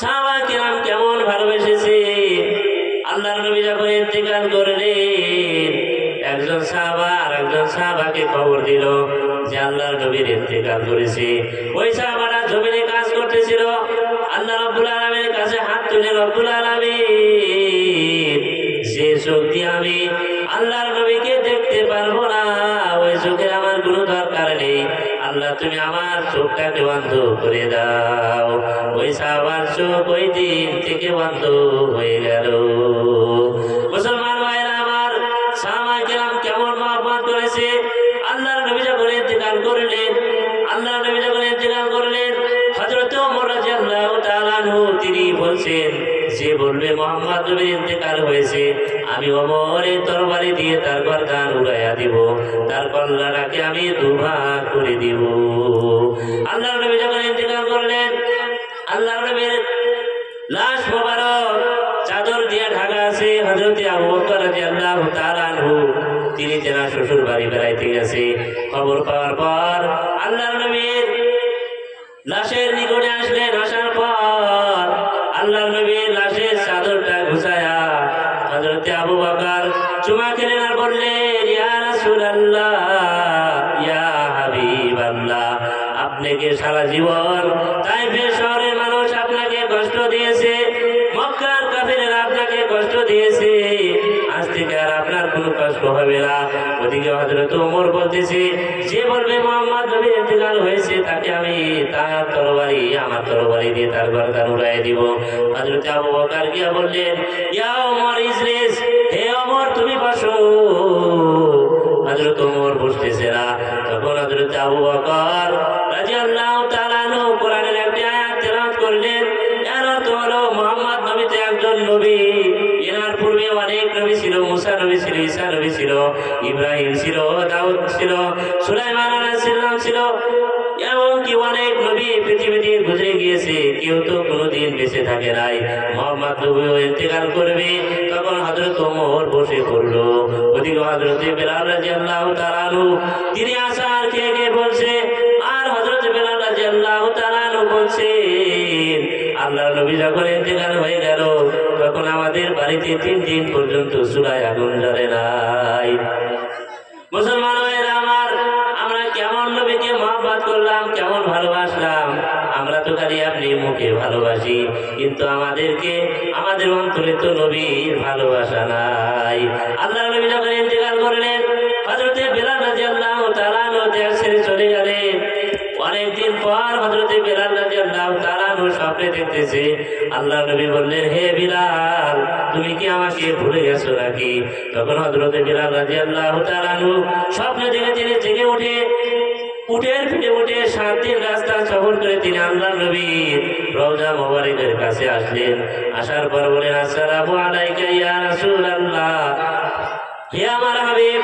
সাহাবায়ে কিরাম কেমন ভালোবেসেছে, আল্লাহর নবী যখন ইন্তেকাল করলেন, একজন সাহাবা আর একজন সাহাবাকে খবর দিল যে আল্লাহর নবীর ইন্তেকাল করেছে। ওই সাহাবারা জমিনে কাজ করতেছিল, আল্লাহ রাব্বুল আলামিনের কাছে হাত তুলে, রব্বুল আলামিন যে চোখ দিয়ে আমি আল্লাহর নবীকে দেখতে পারবো না, ওই চোখের আমার কোনো দরকার নেই, আল্লাহ তুমি আমার চোখটাকে বন্ধ করে দাও। ওই সাহাবার চোখ ওই দিন থেকে বন্ধ হয়ে গেল। মুসলমান ভাইরা আমার, সাহাবায়ে কিরাম কেমন মহব্বত করেছে। আল্লাহর নবী যখন ইন্তেকাল করলেন, আল্লাহর নবী যখন ইন্তেকাল করলেন, হযরত ওমর রাদিয়াল্লাহু তাআলা আনহু তিনি বলছেন, যে বলবে মুহাম্মদ নবীর ইন্তেকাল হয়েছে, আমি ওমরের তরবারি দিয়ে তার গর্দান উড়াইয়া দিব, তার কল্লাটাকে আমি দুভাগ করে দিব। আল্লাহর নবী যখন ইন্তেকাল করলেন, আল্লাহর নবীর লাশ মোবারক চাদর দিয়ে ঢাকা আছে। হযরত আবু বকর রাদিয়াল্লাহু তাআলা আনহু তিনি তেনার শ্বশুর বাড়ি বেড়াইতে গেছে। খবর পাওয়ার পর আল্লাহর নবীর লাশের নিকটে আসলেন। আসার পর আল্লাহর নবীর লাশের চাদরটা ঘুষায়া হযরত আবু বকর চুমা খেলেন আর বললেন, ইয়া রাসূলুল্লাহ, ইয়া হাবিবাল্লাহ, আপনাকে সারা জীবন তাইফের শহরের মানুষ আপনাকে কষ্ট দিয়েছে, মক্কার কাফিররা আপনাকে কষ্ট দিয়েছে, আজ আজ থেকে আর আপনার কোনো কষ্ট হবে না। ওদিকে হযরত ওমর বলতেছে, যে বলবে মুহাম্মদ নবীর ইন্তেকাল হয়েছে তাকে আমি তার তরবারি আমার তরবারি দিয়ে তার গর্দান উড়াইয়ে দিব। হযরত আবু বকর গিয়া বললেন, ইয়া ওমর ইজলিস, হে ওমর তুমি বসো। হযরত ওমর বসতেছে না। তখন হযরত আবু বকর রাদিয়াল্লাহু তাআলা আনহু কোরআনের একটি আয়াত তেলাওয়াত করলেন। এর অর্থ হলো মুহাম্মদ নবী তো একজন নবী, এনার পূর্বে অনেক নবী ছিল, মুসা নবী ছিল, ঈসা নবী ছিল, ইব্রাহিম ছিল, দাউদ ছিল, সুলাইমান আলাইহিস সালাম ছিল, এমনকি অনেক নবী পৃথিবীতে গুজরে গিয়েছে, কেউ তো কোনোদিন বেঁচে থাকে নাই। মুহাম্মদ নবী ইন্তেকাল করবে, তখন হযরত ওমর বসে পড়লো। ওদিকে হযরত বেলাল রাদিয়াল্লাহু তাআলা আনহু তিনি আসার খেয়ে খেয়ে বলছে, আর হযরত বেলাল রাদিয়াল্লাহু তাআলা আনহু বলছেন, আল্লাহর নবী যখন ইন্তেকাল হয়ে গেল তখন আমাদের বাড়িতে 3 দিন পর্যন্ত চুলায় আগুন জ্বলে নাই। মুসলমান ভাইরা আমার, আমরা কেমন নবীকে মহব্বত করলাম, কেমন ভালোবাসলাম। আমরা তো খালি আপনি মুখে ভালোবাসি, কিন্তু আমাদের অন্তরে তো নবীর ভালোবাসা নাই। আল্লাহর নবী যখন ইন্তেকাল করলেন, হযরত বেলাল রাদিয়াল্লাহু তাআলা আনহু দেশ ছেড়ে চলে গেলেন। অনেকদিন পর হযরত বেলাল রাদিয়াল্লাহু তাআলা আনহু স্বপ্নে দেখতেছে। আল্লাহর নবী বললেন, হে বিলাল, তুমি কি আমাকে ভুলে গেছো নাকি? তখন হযরত বেলাল রাদিয়াল্লাহু তাআলা আনহু স্বপ্নে দেখে তিনি জেগে উঠে উটের পিঠে উঠে 7 দিন রাস্তা সফর করে তিনি আল্লাহর নবীর রওজা মুবারকের কাছে আসলেন। আসার পর বলেন, আসসালামু আলাইকা ইয়া রাসূলুল্লাহ, হে আমার হাবিব,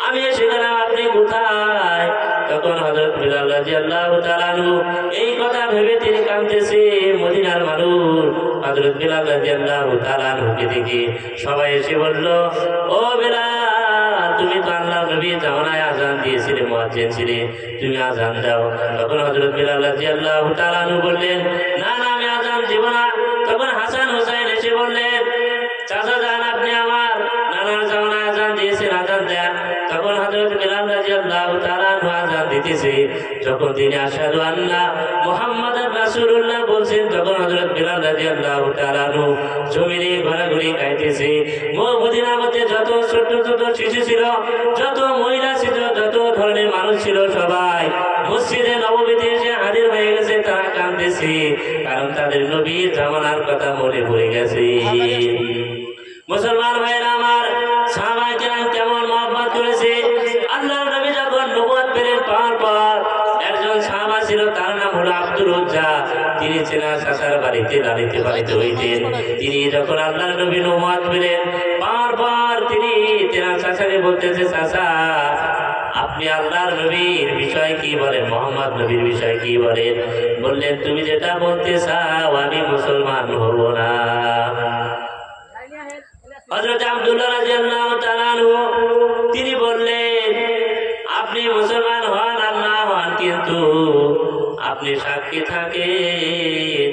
আমি এসে গেলাম, আপনি কোথায়? তখন হযরত বিলাল রাদিয়াল্লাহু তাআলা আনহু এই কথা ভেবে তিনি কাঁদতেছে। মদিনার মানুষ হযরত বিলাল রাদিয়াল্লাহু তাআলা আনহুকে দেখে সবাই এসে বলল, ও বিলাল, তুমি তো আল্লাহর নবীর জামানায় আযান দিয়েছিলে, মুয়াজ্জিন ছিলে, তুমি আযান দাও। তখন হযরত বিলাল রাদিয়াল্লাহু তাআলা আনহু বললেন, না না, আমি আযান দিব না। তখন হাসান হুসাইন এসে বললেন, চাচা যান, আপনি আমার নানার জামানায় আযান দিয়েছেন, আযান দেন। তখন হযরত বিলাল রাদিয়াল্লাহু তাআলা আনহু আযান দিতেছে। যখন তিনি আশহাদু আন্না মুহাম্মাদার রাসূলুল্লাহ বলছেন, তখন হযরত বিলাল রাদিয়াল্লাহু তাআলা আনহু জমিনে ঘোরাঘুরি খাইতেছে। মদিনার মধ্যে যত ছোট ছোট শিশু ছিল, যত মহিলা ছিল, যত ধরনের মানুষ ছিল, সবাই মসজিদে নববীতে এসে হাজির হয়ে গেছে। তারা কাঁদতেছে, কারণ তাদের নবীর জামানার কথা মনে পড়ে গেছে। মুসলমান ভাইরা আমার, সাহাবায়ে কেরাম কেমন মহব্বত করেছে। আল্লাহর নবী যখন নবুয়ত পেলেন পাওয়ার পর একজন সাহাবা ছিল, তার নাম হলো আব্দুল উজ্জা। তিনি ছিলেন চাচার বাড়িতে লালিত পালিত হইতেন। তিনি যখন আল্লাহর নবী নবুয়ত পেলেন পাওয়ার পর তিনি তেনার চাচাকে বলতেছে, চাচা, আপনি আল্লাহর নবীর বিষয় কি বলেন, মুহাম্মদ নবীর বিষয় কি বলেন? বললেন, তুমি যেটা বলতে চাও আমি মুসলমান হব না। হযরত আব্দুল্লাহ রাদিয়াল্লাহু তাআলা আনহু তিনি বললেন, আপনি মুসলমান হন আর না হন, কিন্তু আপনি সাক্ষী থাকেন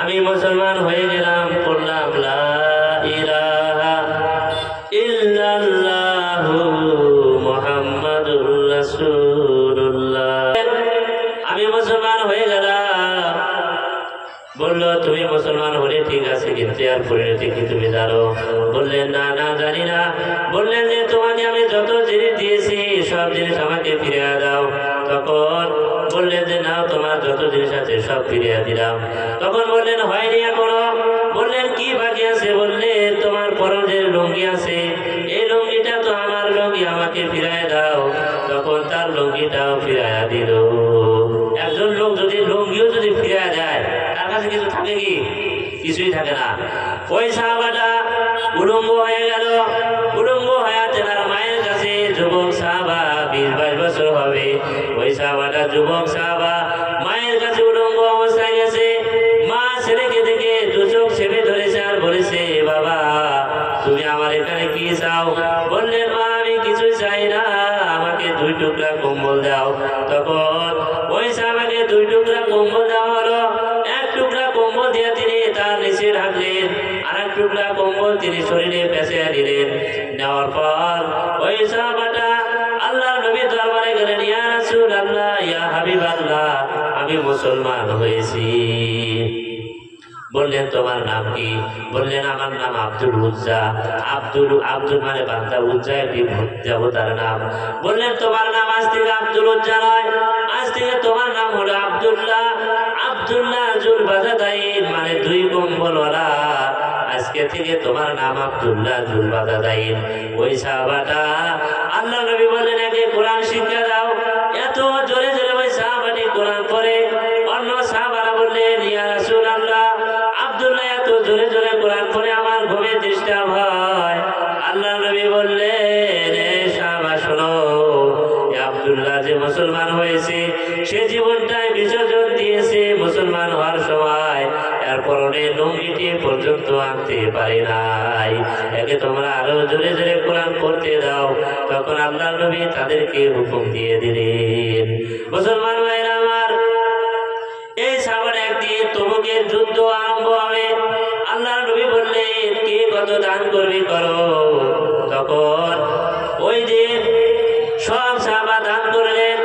আমি মুসলমান হয়ে গেলাম, পড়লাম লা ইলাহা ইল্লাল্লাহু মুহাম্মাদুর রাসূলুল্লাহ, আমি মুসলমান হয়ে গেলাম। বললো, তুমি মুসলমান হলে ঠিক আছে, কিন্তু আর পরিণতি কি তুমি জানো? বললেন, না না, জানি না। বললেন যে তোমাকে আমি যত জিনিস দিয়েছি সব জিনিস আমাকে ফিরিয়ে দাও। তখন বললেন যে না, তোমার যত জিনিস আছে সব ফিরিয়ে দিলাম। তখন বললেন, হয়নি এখনো। বললেন, কি বাকি আছে? বললেন, তোমার পরনে লুঙ্গি আছে, এই লুঙ্গিটা তো আমার লুঙ্গি, আমাকে ফিরিয়ে দাও। তখন তার লুঙ্গিটাও ফিরিয়ে দিল। একজন লোক যদি লুঙ্গিও যদি ফিরিয়ে দেয়, তার কাছে কিছু থাকে কি? কিছুই থাকে না। ওই সাহাবাটা উলঙ্গ হয়ে গেল। উলঙ্গ হয়ে তেনার মায়ের কাছে, যুবক সাহাবা, 20-22 বছর হবে, ওই সাহাবাটা যুবক সাহাবা মায়ের কাছে উলঙ্গ অবস্থায় গেছে। মা ছেলেকে দেখে দু চোখ চেপে ধরেছে আর বলেছে, বাবা, তুমি আমার এখানে কি চাও? বললেন, মা, আমি কিছুই চাই না, আমাকে 2 টুকরা কম্বল দাও। তখন ওই সাহাবাকে 2 টুকরা কম্বল দেওয়া হলো। 1 টুকরা কম্বল দিয়ে তিনি তার নিচে রাখলেন, আর 1 টুকরা কম্বল তিনি শরীরে পেঁচিয়ে দিলেন। নেওয়ার পর ওই সাহাবাটা আল্লাহর নবীর দরবারে গেলেন, ইয়া রাসূলুল্লাহ, ইয়া হাবিবাল্লাহ, আমি মুসলমান হয়েছি। বললেন তোমার নাম কি? বললেন আমার নাম আব্দুল উজ্জা। আব্দুল মানে বান্দা, উজ্জা একটি দেবতার নাম। বললেন তোমার নাম আজ থেকে আব্দুল উজ্জা নয়, আজ থেকে তোমার নাম হলো আব্দুল্লাহ। আব্দুল্লাহ জুল বাজাদাইন মানে দুই কম্বলওয়ালা। আজকে থেকে তোমার নাম আব্দুল্লাহ জুল বাজাদাইন। ওই সাহাবাটা আল্লাহ নবী বললেন একে কোরআন শিক্ষা দাও। এত জোরে জোরে ওই সাহাবাটি কোরআন পড়ে। অন্য সাহাবারা বললেন ইয়া রাসূলুল্লাহ, আব্দুল্লাহ এত জোরে জোরে কোরআন পড়ে আমার ঘুমে ডিস্টার্ব হয়। আল্লাহ নবী বললেন এ সাহাবা শোনো, আব্দুল্লাহ যে মুসলমান হয়েছে সে জীবনটাই বিসর্জন দিয়েছে মুসলমান হওয়ার সময়, এরপর লুঙ্গিটি পর্যন্ত আনতে পারে নাই। একে তোমরা আরো জোরে জোরে কোরআন পড়তে দাও। তখন আল্লাহ নবী তাদেরকে হুকুম দিয়ে দিলেন। মুসলমান ভাইরা আমার, এই সাহাবার একদিন তবুকের যুদ্ধ আরম্ভ হবে। আল্লাহ নবী বললেন কে কত দান করবি করো। তখন ওই দিন সব সাহাবা দান করলেন।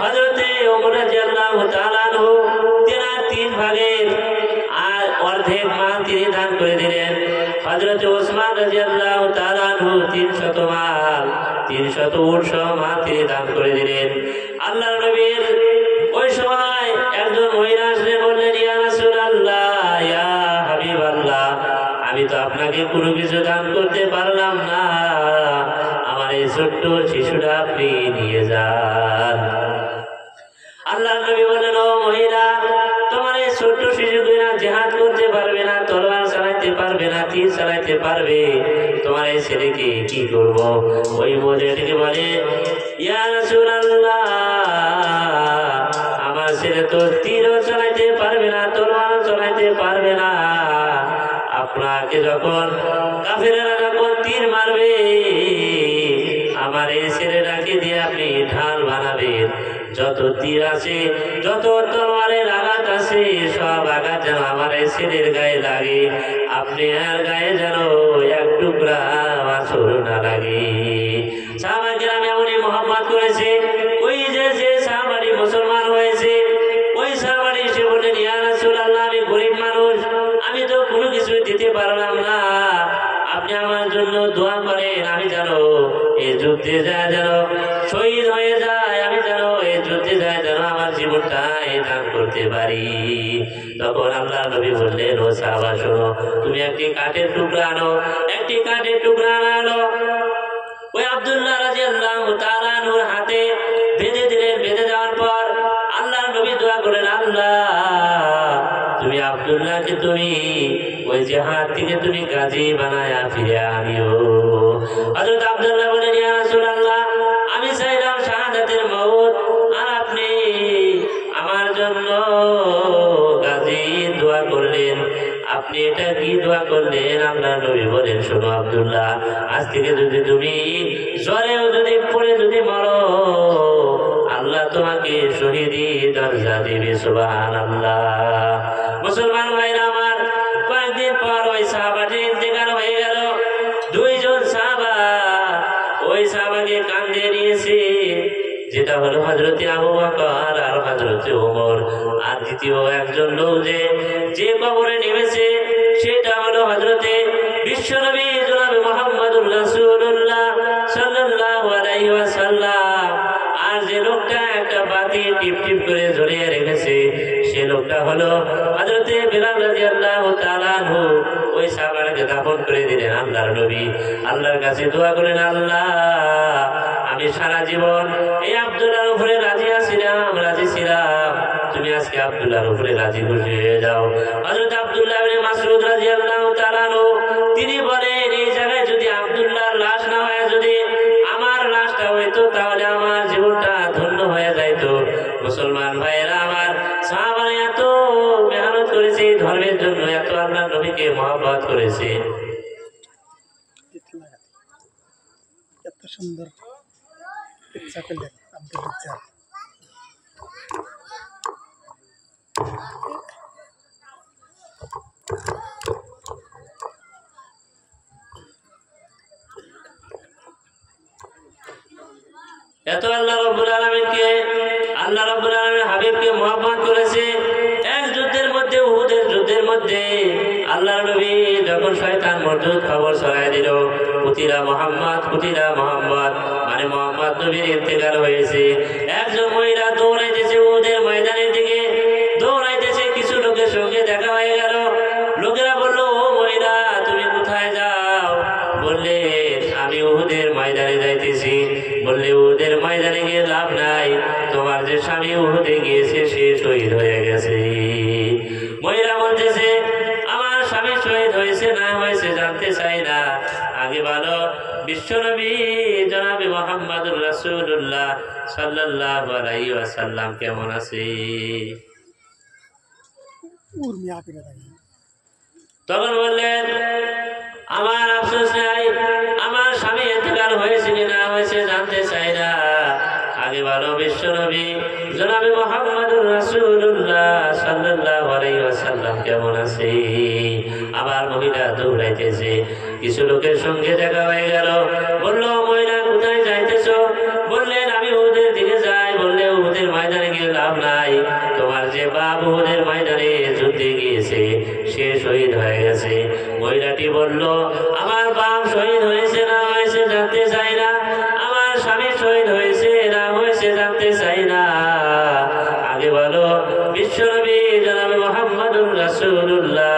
হযরতে ওমর রাদিয়াল্লাহু তাআলা আনহু তেনার 3 ভাগের আর অর্ধেক মাল তিনি দান করে দিলেন। হযরতে ওসমান রাদিয়াল্লাহু তাআলা আনহু 300 মাল, 300 উট সহ মাল তিনি দান করে দিলেন। আল্লাহর নবীর ওই সময় একজন মহিলা আসলে বললেন ইয়া রাসূলুল্লাহ, ইয়া হাবিবাল্লাহ, আমি তো আপনাকে কোনো কিছু দান করতে পারলাম না, আমার এই ছোট্ট শিশুটা আপনি নিয়ে যান। আল্লাহ নবী বললেন ও মহিলা, তোমার এই ছোট্ট শিশুরা জিহাদ করতে পারবে না, তলোয়ার চালাইতে পারবে না, তীর চালাইতে পারবে, তোমার এই ছেলেকে কি করব? ওই মহিলাটিকে বলে ইয়া রাসূলুল্লাহ, আমার ছেলে তো তীরও চালাইতে পারবে না, তলোয়ারও চালাইতে পারবে না। আপনাকে যখন কাফেরেরা যখন তীর মারবে, আমার এই ছেলেটাকে দিয়ে আপনি ঢাল বানাবেন। যত তীর আছে, যত তলোয়ারের আঘাত আছে, সব আঘাত যেন আমার এই ছেলের গায়ে লাগে, আপনি আর গায়ে যেন এক টুকরা আঁচড় না লাগে। সাহাবা কেরাম এমনই মোহাম্মত করেছে। ওই যে সাহাবাটি মুসলমান হয়েছে, ওই সাহাবাটি এসে বললেন ইয়া রাসূলুল্লাহ, আমি গরিব মানুষ, আমি তো কোনো কিছু দিতে পারলাম না, আপনি আমার জন্য দোয়া করেন, আমি যেন এই যুদ্ধে যায় যেন শহীদ হয়ে যায়, আমি যেন এই যুদ্ধে যায় যেন আমার জীবনটা দান করতে পারি। তখন আল্লাহ নবী বললেন ও সাহাবা শোনো, তুমি একটি কাঠের টুকরা আনো, একটি কাঠের টুকরা আনো। ওই আব্দুল্লাহ রাদিয়াল্লাহু তাআলা আনহুর হাতে বেঁধে দিলেন। বেঁধে দেওয়ার পর আল্লাহ নবী দোয়া করেন আল্লাহ তুমি আব্দুল্লাহকে তুমি ওই জিহাদ থেকে তুমি গাজী বানায়া ফিরে আনিও। হযরত আব্দুল্লাহ বলেন ইয়া রাসূলুল্লাহ, আমি চাইলাম শাহাদাতের মওত, আর আপনি আমার জন্য গাজী দোয়া করলেন, আপনি এটা কি দোয়া করলেন? আল্লাহ নবী বলেন শোনো আব্দুল্লাহ, আজ থেকে যদি তুমি জ্বরেও যদি পড়ে যদি মরো, আল্লাহ তোমাকে শহীদি দরজা দিবে। সুবহানাল্লাহ। মুসলমান ভাইরা আমার, কয়েকদিন পর ওই সাহাবাটির ইন্তেকাল হয়ে গেল। 2 জন সাহাবা ওই সাহাবাকে কাঁধে নিয়েছে, যেটা হলো হযরতে আবু বকর আর হযরতে ওমর। আর দ্বিতীয় একজন লোক যে কবরে নেমেছে সেটা হলো হযরতে বিশ্বনবী জনাব মুহাম্মদুর রাসূলুল্লাহ সাল্লাল্লাহু আলাইহি ওয়াসাল্লাম। আর যে লোকটা একটা বাতি টিপ টিপ করে ঝরিয়ে রেখেছে সে লোকটা হলো হযরতে বিলাল রাদিয়াল্লাহু তাআলা আনহু। ওই সাহাবাকে দাফন করে দিলেন আল্লাহর নবী। আল্লাহর কাছে দোয়া করেন আল্লাহ আমি সারা জীবন এই আব্দুল্লাহর উপরে রাজি ছিলাম, তুমি আজকে আব্দুল্লাহর উপরে রাজি খুশি হয়ে যাও। হযরত আব্দুল্লাহ ইবনে মাসউদ রাদিয়াল্লাহু তাআলা আনহু তিনি বলেন এই জায়গায় যদি আব্দুল্লাহর লাশ না হয়, যদি আমার লাশটা হইতো তাহলে আমার জীবনটা ধন্য হয়ে যাইতো। মুসলমান ভাইয়েরা আমার, সাহাবারা এত মেহনত করেছে ধর্মের জন্য, এত আল্লাহর নবীকে মহব্বত করেছে। এত সুন্দর ইচ্ছা করলেন আব্দুল ইচ্ছা। এত আল্লাহ রাব্বুল আলামিনকে, আল্লাহ রাব্বুল আলামিন হাবিবকে মহব্বত করেছে। এক যুদ্ধের মধ্যে, উহুদের যুদ্ধের মধ্যে আল্লাহর নবী যখন শয়তান মরদুদ খবর ছড়ায় দিল কুতিলা মুহাম্মদ মানে মুহাম্মদ নবীর ইন্তেকাল হয়েছে, একজন মহিলা দৌড়াইতেছে ওদের ময়দানের দিকে, দৌড়াইতেছে। কিছু লোকের সঙ্গে দেখা হয়ে গেল। লোকেরা বলল, ও মহিলা তুমি কোথায় যাও? বললে আমি উহুদের ময়দানে যাইতেছি। বললে উহুদের ময়দানে গিয়ে লাভ নাই, তোমার যে স্বামী উহুদে গিয়েছে সে শহীদ হয়ে গেছে। মহিলা বলতেছে, আমার স্বামী শহীদ হয়েছে না হয়েছে জানতে চাই না, আগে ভালো বিশ্বনবী জনাবে মুহাম্মদুর রাসূলুল্লাহ সাল্লাল্লাহু আলাইহি ওয়াসাল্লাম কেমন আছে? তখন বললেন, আমার আফসোস নাই, আমার স্বামী ইন্তেকাল হয়েছে কি না হয়েছে জানতে চাই না, আগে ভালো বিশ্বনবী জনাবে মুহাম্মদুর রাসূলুল্লাহ সাল্লাল্লাহু আলাইহি ওয়াসাল্লাম কেমন আছে? আবার মহিলা দৌড়াইতেছে। কিছু লোকের সঙ্গে দেখা হয়ে গেল। বলল, মহিলা কোথায় যাইতেছো? বললেন, আমি উহুদের দিকে যাই। বললে, উহুদের ময়দানে গিয়ে লাভ নাই, তোমার যে বাপ উহুদের ময়দানে যুদ্ধে গিয়েছে সে শহীদ হয়ে গেছে। মহিলাটি বলল, আমার বাপ শহীদ হয়েছে না হয়েছে জানতে চাই না, আমার স্বামী শহীদ হয়েছে না হয়েছে জানতে চাই না, আগে বলো বিশ্বনবী জনাবে মুহাম্মদুর রাসূলুল্লাহ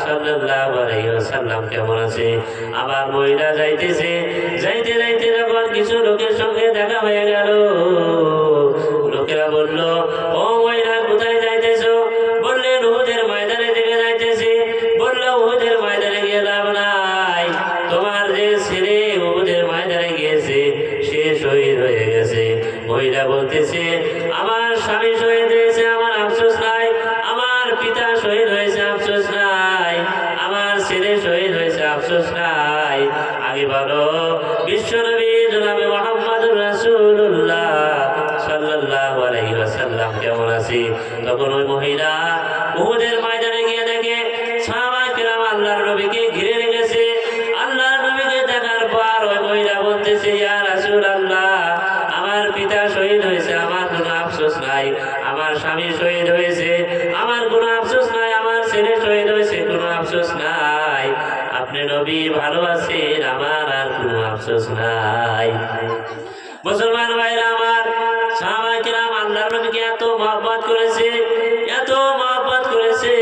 সাল্লাল্লাহু আলাইহি ওয়াসাল্লাম কেমন আছে? আবার মহিলা যাইতেছে। যাইতে যাইতে যখন কিছু লোকের সঙ্গে দেখা হয়ে গেল, লোকেরা বলল, ও মহিলা কোথায় যাইতেছো? বললেন, উহুদের ময়দানে দিকে যাইতেছি। বলল, উহুদের ময়দানে গিয়ে লাভ নাই, তোমার যে ছেলে উহুদের ময়দানে গিয়েছে সে শহীদ হয়ে গেছে। মহিলা বলতেছে, আমার স্বামী শহীদ হয়েছে আমার আফসোস নাই, আমার পিতা শহীদ হয়েছে আফসোস নাই, আমার ছেলে শহীদ হয়েছে আফসোস নাই, আগে বলো বিশ্বনবী জনাবে মুহাম্মদুর রাসূলুল্লাহ সাল্লাল্লাহু আলাইহি ওয়াসাল্লাম কেমন আছে? তখন ওই মহিলা উহুদের ময়দানে গিয়ে দেখে সাহাবায়ে কেরাম আল্লাহর নবীকে ঘিরে রেখেছে। আল্লাহর নবীকে দেখার পর ওই মহিলা বলতেছে, ইয়া রাসূলুল্লাহ, আমার পিতা শহীদ হয়েছে আমার কোনো আফসোস নাই, আমার স্বামী শহীদ হয়েছে আমার কোনো আফসোস নাই, আমার ছেলে শহীদ হয়েছে কোনো আফসোস নাই, আপনি নবী ভালো আছেন, আমার আর কোনো আফসোস নাই। মুসলমান ভাইরা আমার, সাহাবায়ে কেরাম আল্লাহর নবীকে এত মহব্বত করেছে, এত মহব্বত করেছে।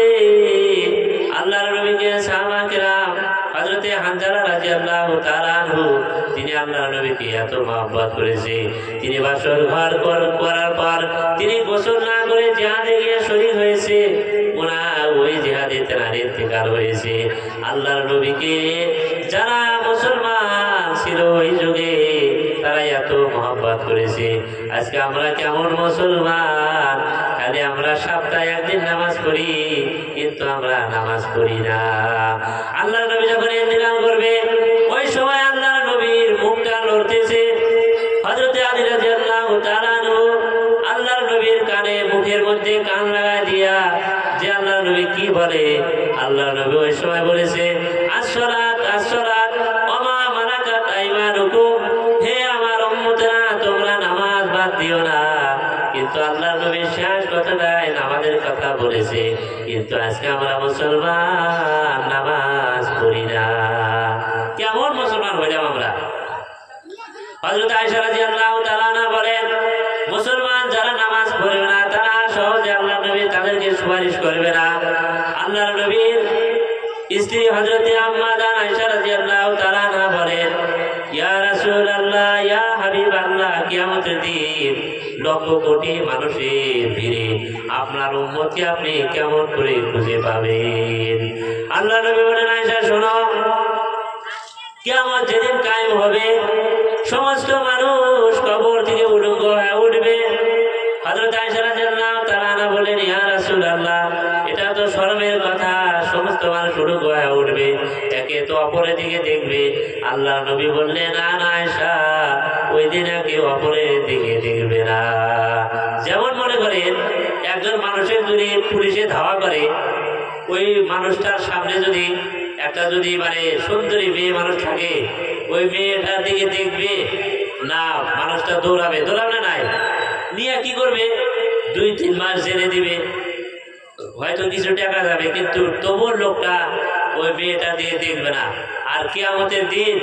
আল্লাহর নবীকে সাহাবায়ে কেরাম হযরতে হানজালা রাদিয়াল্লাহু তাআলা আনহু তিনি আল্লাহর নবীকে এত মহব্বত করেছে, তিনি বাসর ঘর করার পর তিনি গোসল না করে জিহাদে গিয়ে শহীদ হয়েছে। ওই জিহাদে তার ইন্তেকাল হয়েছে। আল্লাহর নবীকে যারা মুসলমান ছিল ওই যুগে তারা এত মহব্বত করেছে। আজকে আমরা কেমন মুসলমান, খালি আমরা সপ্তাহে একদিন নামাজ পড়ি কিন্তু আমরা নামাজ পড়ি না। আল্লাহর নবী যখন ইন্তেকাল করবে ওই সময় আল্লাহর নবীর মুখটা লড়তেছে। হযরতে আলী রাদিয়াল্লাহু তাআলা আনহু আল্লাহর নবীর কানে মুখের মধ্যে কান লাগায় দিয়া যে আল্লাহর নবী কি বলে, আল্লাহর নবী ওই সময় বলেছে, আসসালাত আসসালাত ওমা মালাকাত আইমানুকুম, হে আমার উম্মতেরা তোমরা নামাজ বাদ দিও না। কিন্তু আল্লাহর নবী শেষ কথাটাই নামাজের কথা বলেছে, কিন্তু আজকে আমরা মুসলমান নামাজ পড়ি না। কেমন মুসলমান হইলাম আমরা? হযরত আয়েশা রাদিয়াল্লাহু তাআলা আনহা বলেন, মুসলমান যারা নামাজ পড়বে না তারা সহজে আল্লাহর নবী তাদেরকে সুপারিশ করবে না। আল্লাহর নবীর স্ত্রী হযরতে আম্মা জান আয়েশা রাদিয়াল্লাহু তাআলা আনহা বলেন, ইয়া রাসূলুল্লাহ, ইয়া হাবিবাল্লাহ, কিয়ামতের দিন লক্ষ কোটি মানুষের ভিড়ে আপনার উম্মতকে আপনি কেমন করে খুঁজে পাবেন? আল্লাহর নবী বলেন, আয়েশা শোনো, কিয়ামত যেদিন কায়েম হবে সমস্ত মানুষ কবর থেকে উলঙ্গ হয়ে উঠবে। হযরত আয়েশা রাদিয়াল্লাহু তাআলা আনহা বলেন, ইয়া রাসূলুল্লাহ, এটা তো শরমের কথা, সমস্ত মানুষ উলঙ্গ হয়ে উঠবে, একে তো অপরের দিকে দেখবে। আল্লাহর নবী বললেন, না না আয়েশা, ওই দিন একে অপরের দিকে দেখবে না। যেমন মনে করেন একজন মানুষের যদি পুলিশে ধাওয়া করে, ওই মানুষটার সামনে যদি একটা মানে সুন্দরী মেয়ে মানুষ থাকে, ওই মেয়েটার দিকে দেখবে না, মানুষটা দৌড়াবে না নাই নিয়ে কি করবে, 2-3 মাস জেলে দিবে, হয়তো কিছু টাকা যাবে, কিন্তু তবুও লোকটা ওই মেয়েটা দিয়ে দেখবে না। আর কিয়ামতের দিন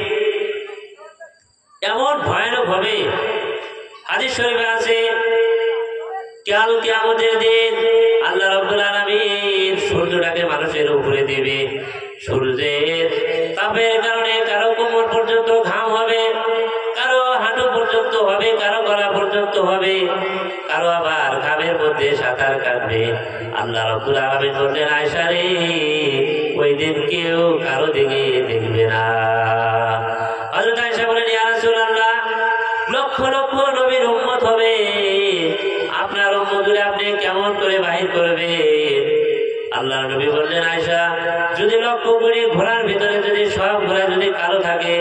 এমন ভয়ানক হবে, হাদিস শরীফে আছে কাল কিয়ামতের দিন আল্লাহ রাব্বুল আলামিন সূর্যটাকে মানুষের উপরে দিবে। সূর্যের তাপের কারণে কারো কোমর পর্যন্ত ঘাম হবে, কারো হাঁটু পর্যন্ত হবে, কারো গলা পর্যন্ত হবে, কারো আবার ঘামের মধ্যে সাঁতার কাটবে। আল্লাহ রাব্বুল আলামিন বললেন, আয়েশা রে, ওই দিন কেউ কারো দিকে দেখবে না। হযরত আয়েশা বলেন, ইয়া রাসূলুল্লাহ, লক্ষ লক্ষ নবীর উম্মত হবে, আপনার উম্মতগুলো আপনি কেমন করে বাহির করবেন? আল্লাহর নবী বললেন, আয়েশা, যদি লক্ষ্য করি ঘোড়ার ভিতরে যদি সব ঘোড়া যদি কালো থাকে,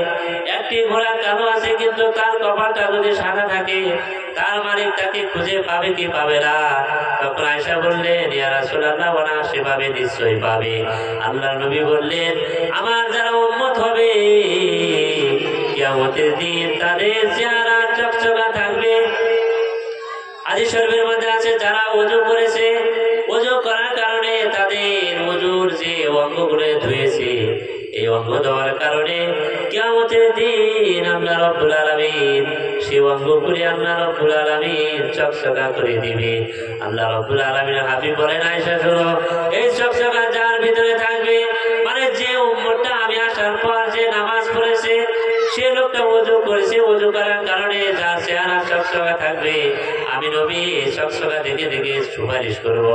একটি ঘোড়া কালো আছে কিন্তু তার কপালটা যদি সাদা থাকে, তার মালিক তাকে খুঁজে পাবে কি পাবে না? তখন আয়েশা বললেন, ইয়া রাসূলুল্লাহ, ওনা সে পাবে, নিশ্চয়ই পাবে। আল্লাহর নবী বললেন, আমার যারা উম্মত হবে কিয়ামতের দিন তাদের চেহারা চকচকা থাকবে। হাদিস শরীফের মধ্যে আছে যারা ওযু করেছে, ওযু করার কারণে তাদের ওযুর যে অঙ্গগুলো ধুয়েছে, এই অঙ্গ ধোয়ার কারণে কিয়ামতের দিন আল্লাহ রাব্বুল আলামিন সেই অঙ্গগুলি আল্লাহ রাব্বুল আলামিন চকচকা করে দিবে। আল্লাহ রাব্বুল আলামিনের হাবিব বলেন, আয়েশা শোনো, এই চকচকা যার ভিতরে থাকবে, মানে যে উম্মতটা আমি আসার পর যে নামাজ পড়েছে, সে লোকটা ওযু করেছে, ওযু করার কারণে যার চেহারা চকচকা থাকবে, আমি নবী চকচকা দেখে দেখে সুপারিশ করব।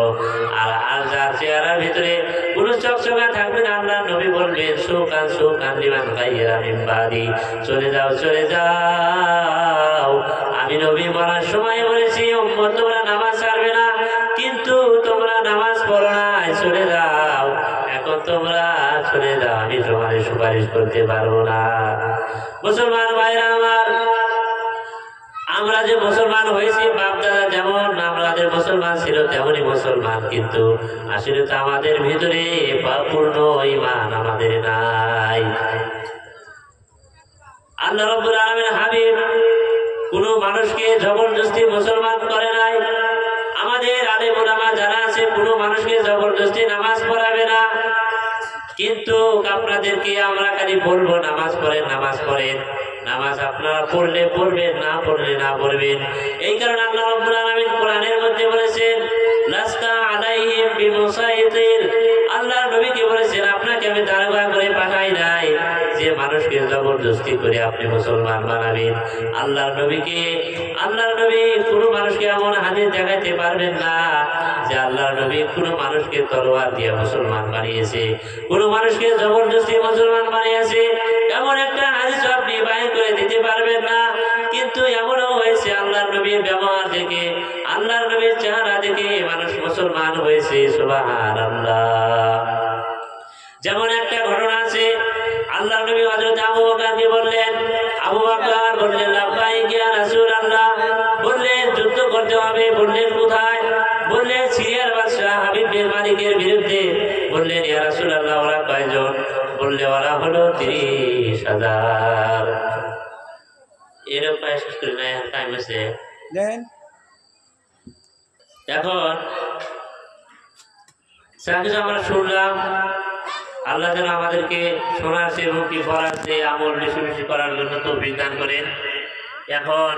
আর যার চেহারার ভিতরে কোন চকচকা থাকবে না, আল্লাহ নবী বলবেন, সুকান সুকান লিমান গায়রা মিন বাদি, চলে যাও চলে যাও। আমি নবী মরার সময় বলেছি, উম্মত তোমরা নামাজ ছাড়বে না, কিন্তু তোমরা নামাজ পড়ো না, চলে যাও। এখন তোমরা চলে যাও, আমি তোমাদের সুপারিশ করতে পারবো না। মুসলমান ভাইরা আমার, আমরা যে মুসলমান হয়েছি, বাপ দাদা যেমন আমাদের মুসলমান ছিল তেমনই মুসলমান, কিন্তু আসলে তো আমাদের ভিতরে পূর্ণ ঈমান আমাদের নাই। আল্লাহ রাব্বুল আলামিনের হাবিব কোন মানুষকে জবরদস্তি মুসলমান করে নাই। আমাদের আলেম ওলামা যারা আছে, কোন মানুষকে জবরদস্তি নামাজ পড়াবে না। কিন্তু আপনাদেরকে আমরা খালি বলবো নামাজ পড়েন, নামাজ পড়েন, নামাজ আপনারা পড়লে পড়বেন, না পড়লে না পড়বেন। এই কারণে আল্লাহ রাব্বুল আলামিন কোরআনের মধ্যে বলেছেন, লাস্তা আলাইহিম বিমুসাইতির, আল্লাহর নবীকে বলেছেন, আপনাকে আমি দারোগা করে পাঠাই নাই যে মানুষকে জবরদস্তি করে আপনি মুসলমান বানাবেন। আল্লাহর নবী কোনো মানুষকে এমন হাদিস দেখাইতে পারবেন না যে আল্লাহর নবী কোনো মানুষকে তলোয়ার দিয়ে মুসলমান বানিয়েছে, কোনো মানুষকে জবরদস্তি মুসলমান বানিয়েছে, এমন একটা হাদিস আপনি বাইর করে দিতে পারবেন না। কিন্তু এমনও হয়েছে আল্লাহর নবীর ব্যবহার দেখে, আল্লাহর নবীর চেহারা দেখে মানুষ মুসলমান হয়েছে। সুবহানাল্লাহ। যেমন একটা ঘটনা আছে, আল্লাহর নবী হযরত আবু বকরকে বললেন, আবু বকর বললেন, লাব্বাইক ইয়া রাসূলুল্লাহ। বললেন, যুদ্ধ করতে হবে। বললেন, কোথায়? বললেন, সিরিয়ার বাদশা হাবিব বিন মালিকের বিরুদ্ধে। বললেন, ইয়া রাসূলুল্লাহ, ওরা কয়জন? বললে, ওরা হলো 30,000। এরকম শেষ করি না, টাইম আছে। এখন কিছু আমরা শুনলাম, আল্লাহ যেন আমাদেরকে শোনার চেয়ে মুখী পড়ার চেয়ে আমল বেশি বেশি করার জন্য তৌফিক দান করেন। এখন